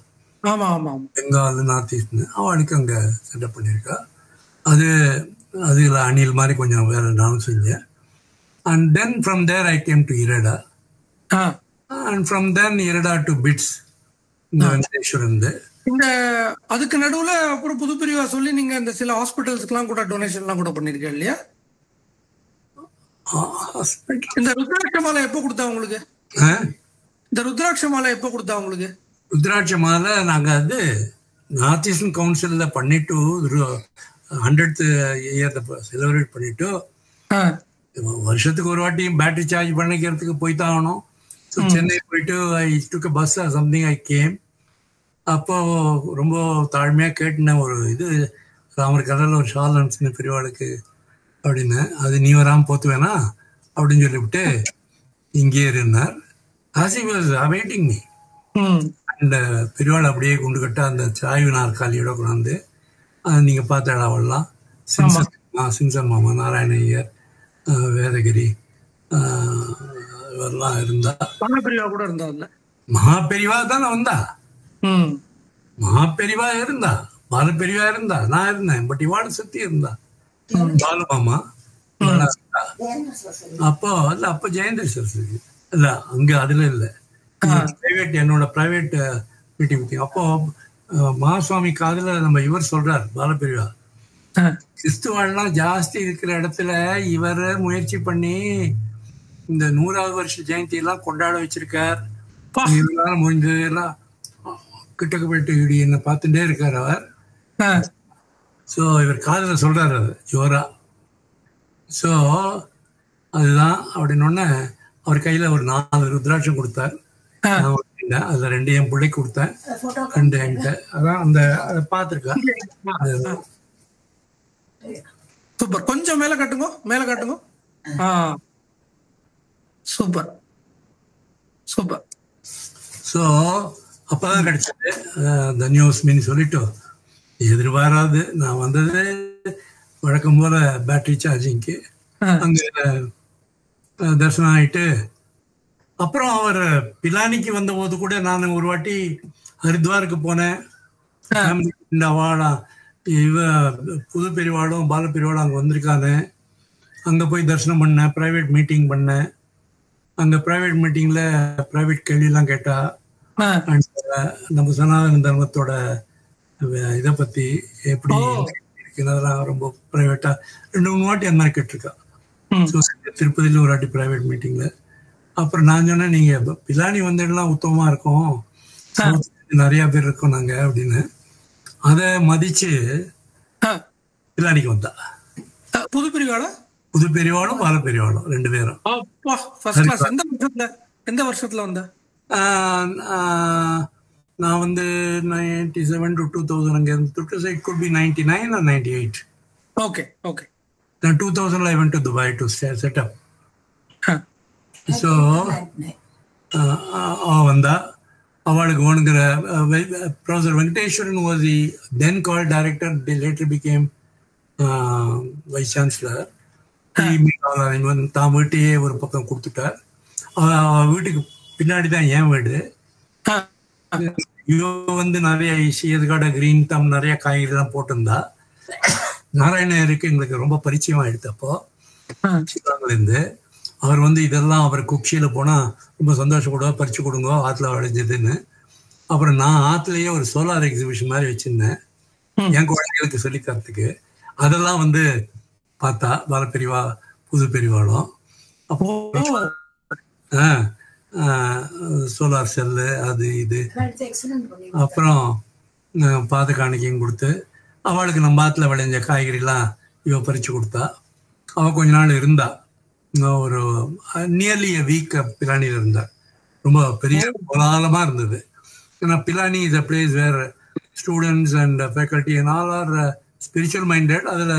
பெங்கால், நார்த் ஈஸ்ட்னு அவளுக்கு அங்கே செட்டப் பண்ணியிருக்கா. அதில் அணில் மாதிரி கொஞ்சம் வேற நானும் செஞ்சேன். And then from there I came to IREDA. And from then IREDA to BITS இந்த வெங்கடேஸ்வரன். இந்த அதுக்கு நடுவில் அப்புறம் புதுப்பிரிவா சொல்லி நீங்க இந்த சில ஹாஸ்பிட்டல்ஸ்க்குலாம் கூட டொனேஷன்லாம் கூட பண்ணிருக்கேன் இல்லையா? இந்த ருத்ராட்ச மாலை எப்போ கொடுத்தா உங்களுக்கு? இந்த ருத்ராட்ச மாலை எப்போ கொடுத்தா உங்களுக்கு? ருத்ராட்ச மாலை நாங்கள் அது நார்த் ஈஸ்டர்ன் கவுன்சிலில் பண்ணிட்டு 100th இயர் செலிப்ரேட் பண்ணிட்டு வருஷத்துக்கு ஒரு வாட்டி பேட்டரி சார்ஜ் பண்ணிக்கிறதுக்கு போய் தான் ஆகணும். ஸோ சென்னை போயிட்டு I took a bus or something I came. அப்போ ரொம்ப தாழ்மையாக கேட்டேன், ஒரு இது ராமர் கடலில் ஒரு ஷால் அனுப்பிச்சின பெரியவாளுக்கு அப்படின்னு, அது நீ வராமல் போத்து வேணா அப்படின்னு சொல்லிவிட்டு இங்கே இருந்தார். As he was awaiting me. அந்த பெரியவாள் அப்படியே குண்டு கட்ட அந்த சாய்வு நாற்காலியோட கொண்டாந்து நீங்கள் பார்த்த இடவெல்லாம் சிம்சன் மாமா, நாராயண ஐயர், வேதகிரி இவரெல்லாம் இருந்தா. மகாபெரிவா கூட இருந்தா. மகாபெரிவா தானே வந்தா, மகாபெரிவா இருந்தா, பாலபெரிவா இருந்தா, நான் இருந்தேன். பட் இவாடு சுத்தி இருந்தா பாலு மாமா. அப்போ இல்ல, அப்போ ஜெயேந்திர சரஸ்வதி இல்லை அங்கே அதில் இல்லை, பிரைவேட், என்னோட பிரைவேட் மீட்டிங். அப்போ மகாசுவாமி காதுல நம்ம இவர் சொல்றார், பாலபிரிவா, கிறிஸ்துவெல்லாம் ஜாஸ்தி இருக்கிற இடத்துல இவர் முயற்சி பண்ணி இந்த 100வது வருஷ ஜெயந்தி எல்லாம் கொண்டாட வச்சிருக்கார். இதெல்லாம் முடிஞ்சதெல்லாம் கிட்டக்கு போயிட்டு இப்படி என்ன பார்த்துட்டே இருக்கார் அவர். ஸோ இவர் காதுல சொல்றாரு அது ஜோரா. ஸோ அதுதான் அப்படின்னொன்னே அவர் கையில ஒரு 4 ருத்ராட்சம் கொடுத்தார். அதுல 2 என் பிள்ளைக்கு கொடுத்தேன், 2 என்கிட்ட. அதான் அந்த அதை பார்த்துருக்கேன். சூப்பர். கொஞ்சம் மேல காட்டுங்க, மேல காட்டுங்க. Super super. ஸோ அப்பதான் கிடைச்சது தன்யோஸ்மின்னு சொல்லிட்டு. எதிர்பாராது நான் வந்தது வழக்கம் போல பேட்டரி சார்ஜிங்க்கு. அங்க தரிசனம் ஆயிட்டு அப்புறம் அவர் பிலானிக்கு வந்த போது கூட நான் ஒரு வாட்டி ஹரித்வாருக்கு போனேன். இவ புது பெரியவாளும் பால பெரியவாளும் அங்கே வந்திருக்காங்க. அங்கே போய் தரிசனம் பண்ணேன், ப்ரைவேட் மீட்டிங் பண்ணேன். அங்கே ப்ரைவேட் மீட்டிங்கில் ப்ரைவேட் கேள்வியெல்லாம் கேட்டா. நம்ம சனாதன தர்மத்தோட இதை பற்றி எப்படி இருக்குன்னு அதெல்லாம் ரொம்ப ப்ரைவேட்டாக 2-3 வாட்டி அந்த மாதிரி கேட்டிருக்கா. திருப்பதியில் ஒரு வாட்டி ப்ரைவேட் மீட்டிங்கில். அப்புறம் நான் சொன்னேன், நீங்கள் பிலானி வந்தெல்லாம் உத்தமமாக இருக்கும், நிறையா பேர் இருக்கோம் நாங்கள் அப்படின்னு. அதை மதிச்சு பிலானிக்கு வந்தா. புது பெரியவாளா? புது பெரியவாளும் பால பெரியவாளும் 2 பேரும். எந்த வருஷத்துல வந்த? நான் வந்து 97 to 2000 அங்கே இருந்து. It could be 99 or 98. Okay okay. Then 2000 I went to Dubai to set up. So வந்தா அவளுக்கு வேணுங்கிற professor Venkateswaran was the then call director, later became vice chancellor. தான் வீட்டையே ஒரு பக்கம் கொடுத்துட்டார். வீட்டுக்கு பின்னாடி தான் என் வீடு. இவ வந்து நிறைய சீர்காட கிரீன் தம் நிறைய காய்கறிலாம் போட்டிருந்தா. நாராயணருக்கு எங்களுக்கு ரொம்ப பரிச்சயம் ஆயிடுத்தப்போ சிவகாங்கிலேருந்து. அவர் வந்து இதெல்லாம் அவர் குக்ஷியில போனா ரொம்ப சந்தோஷப்படுவா, பறிச்சு கொடுங்க ஆத்துல விளைஞ்சதுன்னு. அப்புறம் நான் ஆத்துலயே ஒரு சோலார் எக்ஸிபிஷன் மாதிரி வச்சிருந்தேன் என் குழந்தைகளுக்கு சொல்லி தரத்துக்கு. அதெல்லாம் வந்து பார்த்தா பாலப்பெரிவா புது பெரியவாளும். அப்போ சோலார் செல்லு அது இது அப்புறம் பாத காணிக்கையும் கொடுத்து அவளுக்கு நம்ம ஆத்துல விளைஞ்ச காய்கறிலாம் இவ பறிச்சு கொடுத்தா. அவள் கொஞ்ச நாள் இருந்தா, ஒரு நியர்லி a week பிலானியில் இருந்தார். ரொம்ப பெரிய கோலாகலமாக இருந்தது. ஏன்னா Pilani is a place where students and faculty and all are spiritual minded. அதில்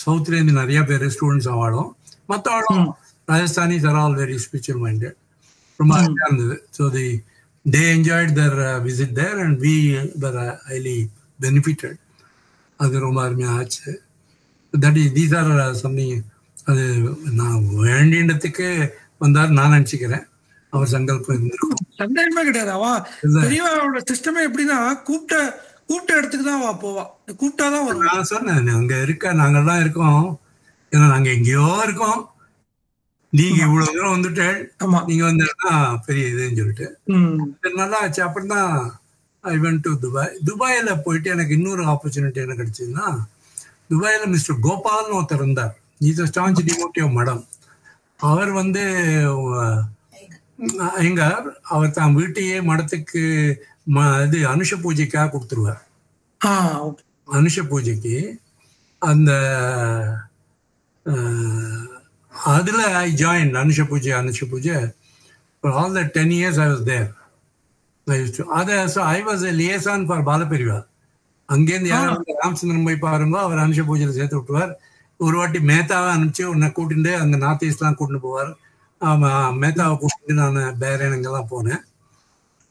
சவுத்லேருந்து நிறைய பேர் ஸ்டூடெண்ட்ஸ் ஆவாடும். மற்றவாடும் Rajasthanis are all very spiritual minded. ரொம்ப அழகாக இருந்தது. So they enjoyed their visit there and we were highly benefited. அது ரொம்ப அருமையாக ஆச்சு. These or something. அது நான் வேண்டியதுக்கு வந்தார் நான் நினைச்சுக்கிறேன். அவர் சங்கல்பம் இருந்திருக்கும், சந்தேகமே கிடையாது. அவ பெரியவாவோட சிஸ்டமே எப்படின்னா கூப்பிட்ட இடத்துக்கு தான் அவ போவா, கூப்பிட்டாதான் வரும். நான் சொன்னேன் அங்க இருக்க நாங்கெல்லாம் இருக்கோம், ஏன்னா நாங்க எங்கேயோ இருக்கோம், நீங்க இவ்வளவு தூரம் வந்துட்டு நீங்க வந்தா பெரிய இதுன்னு சொல்லிட்டு நல்லா ஆச்சு. அப்புறம் தான் ஐ வென்ட் டு துபாய். துபாயில போயிட்டு எனக்கு இன்னொரு ஆப்பர்ச்சுனிட்டி என்ன கிடைச்சதுன்னா, துபாயில மிஸ்டர் கோபால்னு ஒருத்தர் இருந்தார். Is a staunch devotee of மடம். அவர் வந்து எங்கார் அவர் தான் வீட்டையே மடத்துக்கு இது அனுஷ பூஜைக்காக கொடுத்துருவார். அனுஷ பூஜைக்கு அந்த அதுல ஐ ஜாயின் அனுஷ பூஜை for all the 10 years I was there. I was a liaison for பாலபெரிவா. அங்கேருந்து யாராவது ராமச்சந்திரன் போய் பாருங்க, அவர் அனுஷ பூஜையில் சேர்த்து விட்டுவார். ஒரு வாட்டி மேத்தாவை அனுப்பிச்சு உன்னை கூட்டிட்டு அங்கே நார்த் ஈஸ்ட்லாம் கூட்டிட்டு போவார். மேத்தாவை கூட்டிட்டு நான் பேரனுங்கெல்லாம் போனேன்.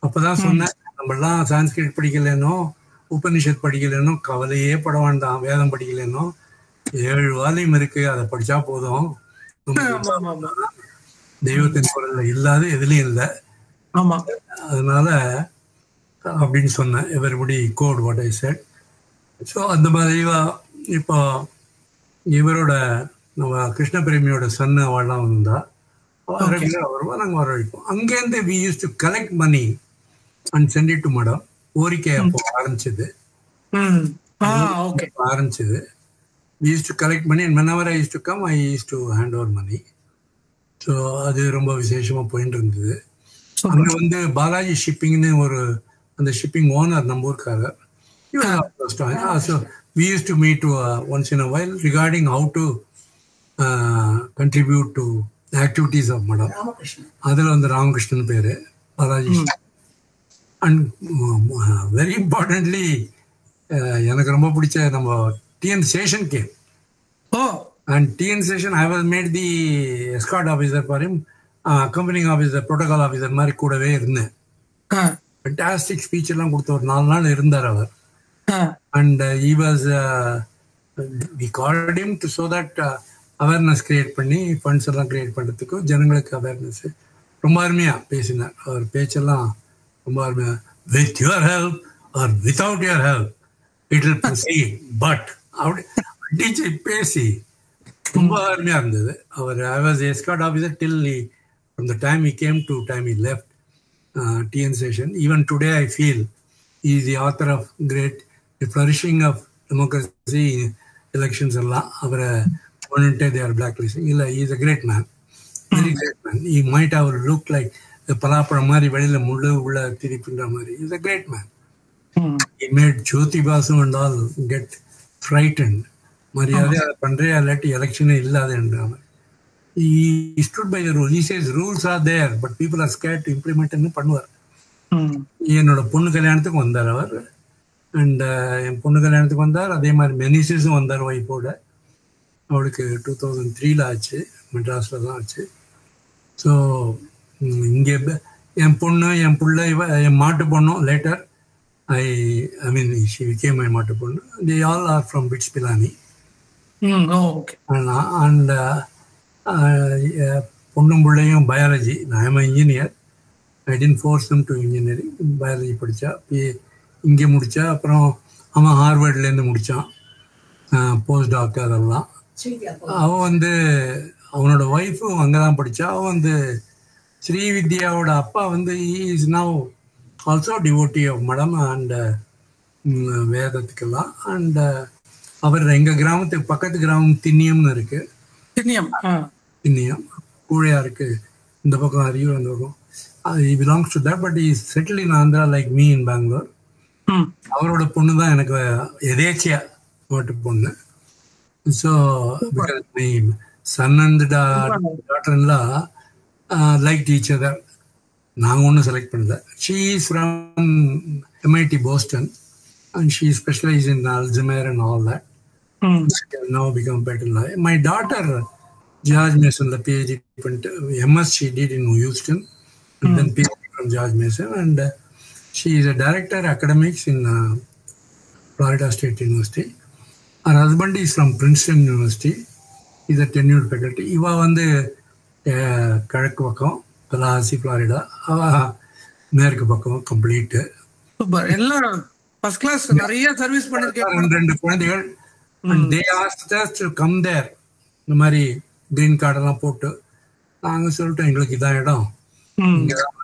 அப்போதான் சொன்னேன், நம்மளாம் சான்ஸ்கிரிட் படிக்கலன்னோ உபனிஷத் படிக்கலன்னோ கவலையே பட வேண்டாம், வேதம் படிக்கலன்னோ 7 வால்யூம் இருக்கு, அதை படிச்சா போதும். தெய்வத்தின் குரல்ல இல்லாத எதுலையும் இல்லை. அதனால அப்படின்னு சொன்னேன். Everybody got what I said. So அந்த மாதிரி இப்போ இவரோட நம்ம கிருஷ்ண பிரேமியோட சன்னு அவள்லாம் வந்தா. ரெகுலராக வருவோம், நாங்கள் வரவழைப்போம். அங்கேருந்து we use to collect money and sent it to மடம். ஓரிக்கை அப்போ ஆரம்பிச்சது ஆரம்பிச்சது. We use to collect money and whenever I used to come, I used to hand over money. So அது ரொம்ப விசேஷமாக போயிட்டு இருந்தது. அங்கே வந்து பாலாஜி ஷிப்பிங்னு ஒரு அந்த ஷிப்பிங் ஓனர் நம்ம ஊருக்காரர். So we use to meet once in a while regarding how to contribute to activities of மடம். அதில் வந்து ராமகிருஷ்ணன் பேர் பாலாஜி. அண்ட் வெரி இம்பார்ட்டன்ட்லி எனக்கு ரொம்ப பிடிச்ச நம்ம TN Seshan game. And TN Session, I was made the escort officer for him, accompanying officer, protocol officer மாதிரி கூடவே இருந்தேன். ஃபேண்டாஸ்டிக் ஸ்பீச் எல்லாம் கொடுத்த ஒரு 4 நாள் இருந்தார் அவர். And he was we called him to so that awareness create பண்ணி ஃபண்ட்ஸ் எல்லாம் கிரியேட் பண்ணுறதுக்கு ஜனங்களுக்கு அவேர்னஸ் ரொம்ப அருமையாக பேசினார். அவர் பேச்செல்லாம் ரொம்ப அருமையாக, with your help or without your help it will proceed, but அப்படி டீச்சர் பேசி ரொம்ப அருமையாக இருந்தது. அவர் I was escort officer till from the time he came to time he left TN Session. Even today I feel he is the author of great the flourishing of democracy elections எல்லாம். அவரை ஒன்றுட்டே they are blacklisting. இல்லை, he is a great man, very great man. He might have looked like பலாப்பழம் மாதிரி வெளியில் முள்ளு உள்ள திருப்பின்ற மாதிரி. He is a great man. He made Jyoti Basu and all get frightened. மரியாதை அதை பண்ணுறியா இல்லாட்டி எலெக்ஷனே இல்லாதுன்ற மாதிரி. He stood by the rule. He says rules are there but people are scared to implement ன்னு பண்ணுவார். என்னோட பொண்ணு கல்யாணத்துக்கு வந்தார் அவர். அண்ட் என் பொண்ணு கல்யாணத்துக்கு வந்தார். அதே மாதிரி மெனிசிஸும் வந்தார் ஒய்ஃபோட. அவளுக்கு 2003 ஆச்சு, மெட்ராஸில் தான் ஆச்சு. ஸோ இங்கே என் பொண்ணு என் பிள்ளை என் மாட்டு பொண்ணும் later I mean she became my மாட்டு பொண்ணு. They all are from BITS Pilani. And பொண்ணும் பிள்ளையும் biology. I am an engineer. I didn't force them to engineering. Biology படித்தா, இங்கே முடித்தா. அப்புறம் அவன் ஹார்வர்ட்லேருந்து முடித்தான் போஸ்ட் டாக்டர் அதெல்லாம். அவன் வந்து அவனோட ஒய்ஃபும் அங்கே தான் படித்தா. அவன் வந்து ஸ்ரீவித்யாவோட அப்பா வந்து is now also devotee of மடம் அண்ட் வேதத்துக்கெல்லாம். அண்ட் அவர் எங்கள் கிராமத்துக்கு பக்கத்து கிராமம் திண்ணியம்னு இருக்கு. திண்ணியம் கூழையா இருக்கு. இந்த பக்கம் அரியூர், அந்த பக்கம். he belongs to that but he is settled in Andhra like me in Bangalore. அவரோட பொண்ணு தான் எனக்கு எதேச்சியா மாட்டு பொண்ணு. So because my son and daughter-in-law liked each other. நாங்கள் ஒன்றும் செலக்ட் பண்ணல. She is from MIT Boston and she specializes in Alzheimer and all that. She has now become better lawyer. My daughter George Mason, the PhD, MS she did in Houston and then PhD from George Mason, and she is a director academics in Florida State University. Her husband is from Princeton University. He is a tenured faculty. இவா வந்து கிழக்கு பக்கம் தலாசி Florida, மேற்கு பக்கம் complete. Super. எல்லாம் first class. நிறைய service பண்ணிருக்கேன். 2 குழந்தைகள். and they asked us to come there. இந்த மாதிரி கிரீன் கார்டெல்லாம் போட்டு நாங்கள் சொல்லிட்டோம், எங்களுக்கு இதான் இடம்,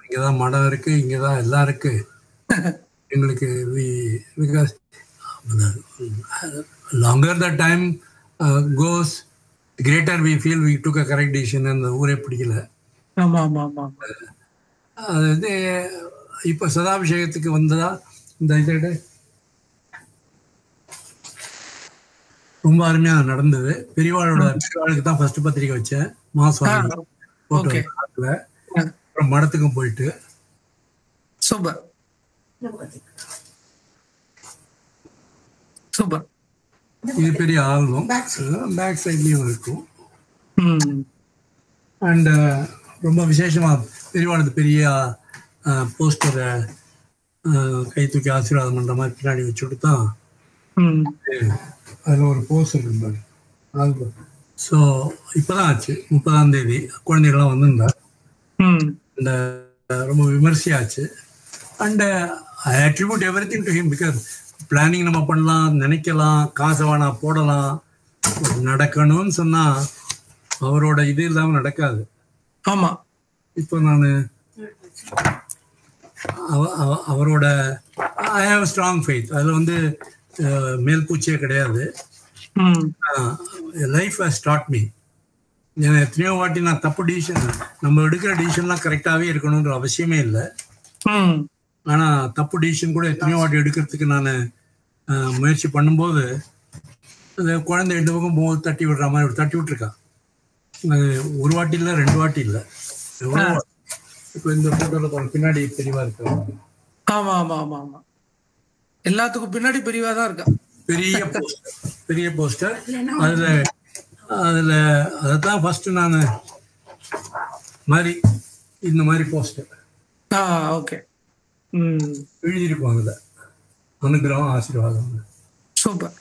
இங்கதான் மடம் இருக்கு, இங்கதான் எல்லாம் இருக்கு எங்களுக்கு. Because longer the time goes, greater we feel we took a correct decision. அந்த ஊரே பிடிக்கல. அது இப்போ சதாபிஷேகத்துக்கு வந்ததா இந்த இதோட ரொம்ப அருமையாக நடந்தது. பெரியவாளுக்கு தான் ஃபர்ஸ்ட் பத்திரிக்கை வச்சேன். மாசம் போட்டோ. அப்புறம் மடத்துக்கும் போயிட்டு. Super super. இது பெரிய ஆல்பம், பேக் சைட்லயும் இருக்கும். அண்ட் ரொம்ப விசேஷமா பெரியவாளுக்கு பெரிய போஸ்டரை கை தூக்கி ஆசீர்வாதம் பண்ற மாதிரி பின்னாடி வச்சுட்டு தான் அதில் ஒரு போஸ்டர் இருந்தாரு ஆல்பம். ஸோ இப்போதான் ஆச்சு, 30ஆம் தேதி குழந்தைகள்லாம் வந்திருந்தார். அண்ட் ரொம்ப விமர்சையாச்சு. And I attribute everything to him. Because planning நம்ம பண்ணலாம், நினைக்கலாம், காசை வேணா போடலாம், நடக்கணும்னு சொன்னா அவரோட இது இல்லாமல் நடக்காது. ஆமா. இப்போ நான் அவரோட ஐ ஹாவ் ஸ்ட்ராங் ஃபெய்த். அதில் வந்து மேல்பூச்சியே கிடையாது. Life has dot me. எத்தனையோ வாட்டி நான் தப்பு டிசிஷன், நம்ம எடுக்கிற டிசிஷன்லாம் கரெக்டாகவே இருக்கணுன்ற அவசியமே இல்லை. ஆனால் தப்பு டிசிஷன் கூட எத்தனையோ வாட்டி எடுக்கிறதுக்கு நான் முயற்சி பண்ணும்போது அந்த குழந்தை 2 பக்கம் போது தட்டி விடுற மாதிரி தட்டி விட்டுருக்கா. ஒரு வாட்டி இல்லை, 2 வாட்டி இல்லை. இப்போ இந்த ஃபோட்டோவில் பின்னாடி பெரியவா இருக்கு. ஆமா ஆமா ஆமா ஆமா, எல்லாத்துக்கும் பின்னாடி பெரியவா தான் இருக்கா. பெரிய போஸ்டர். அதில் அதைத்தான் ஃபர்ஸ்ட் நான் மாதிரி இந்த மாதிரி போஸ்டர் ஓகே எழுதியிருப்போம். அதில் அனுகிரகம் ஆசீர்வாதம். சூப்பர்.